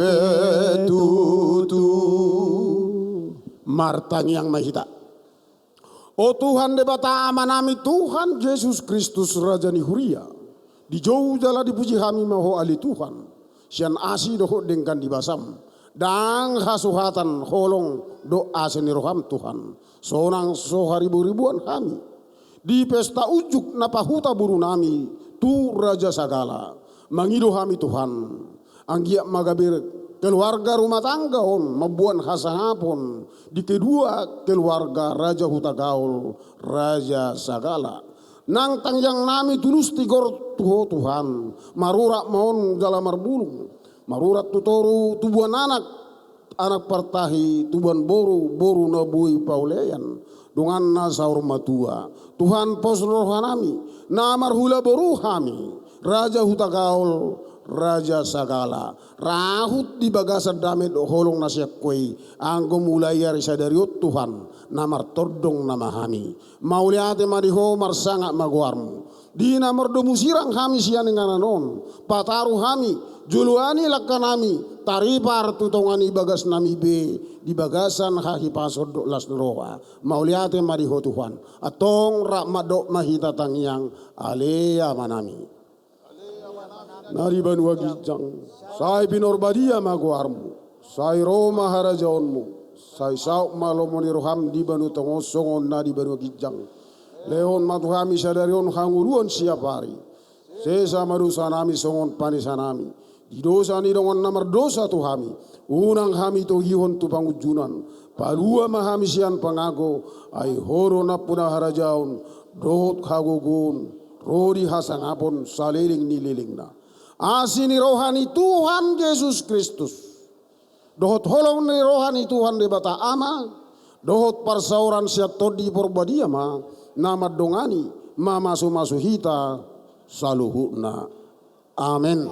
petutu martang yang mahita. Oh Tuhan debata amanami Tuhan Yesus Kristus Raja ni Huria. Di jauh jala dipuji kami maho ali Tuhan. Sian asi doho dengkan dibasam. Dang hasuhatan holong doa seni roham Tuhan. Sonang soharibu-ribuan kami. Di pesta ujuk napahuta buru nami. Tu Raja Sagala. Mangido kami Tuhan. Anggiak magabir keluarga rumah tangga mabuan hasahapon di kedua keluarga Raja Huta Gaul Raja Sagala nang tangjang nami tulus tigor tuho Tuhan marurak maon jala marbulung marurat tutoru tubuan anak pertahi tubuan boru nabui pauleyan dungan na saur matua Tuhan pos rohanami namar hula boru kami Raja Huta Gaul Raja Sagala rahut di bagasan damit holong nasyak koi anggo mulai ari sadariot Tuhan namar tordong nama kami mauliate mariho marsanga maguarmu di namar domusirang kami sian ngananon pataru kami juluani lakanami taripar tutongani bagas nami be di bagasan haki pasod las roa mauliate mariho Tuhan atong rakmadok mahita tangyang alea manami Nari Banu Wagijang, sai binorbadia maguarmu, sai Roma harajaonmu, sai sauk malomoni roham di Banu Tongosongon nadi Banu Wagijang, leon matuhami sadarion hanguluan siap hari, sesa marusanami songon panisanami, di dosa ni dongon namar dosa tuhami, unang hami tohihon tu pangujunan, palua mahami sian pangago, ai horo napuna harajaon, dohot kagogon, rodi hasangapon saliling nililingna. Asini rohani Tuhan Yesus Kristus. Dohot holong ni rohani Tuhan debata ama. Dohot parsauran siat todi porbadia ma. nama dongani mamasu hita saluhuna. Amin.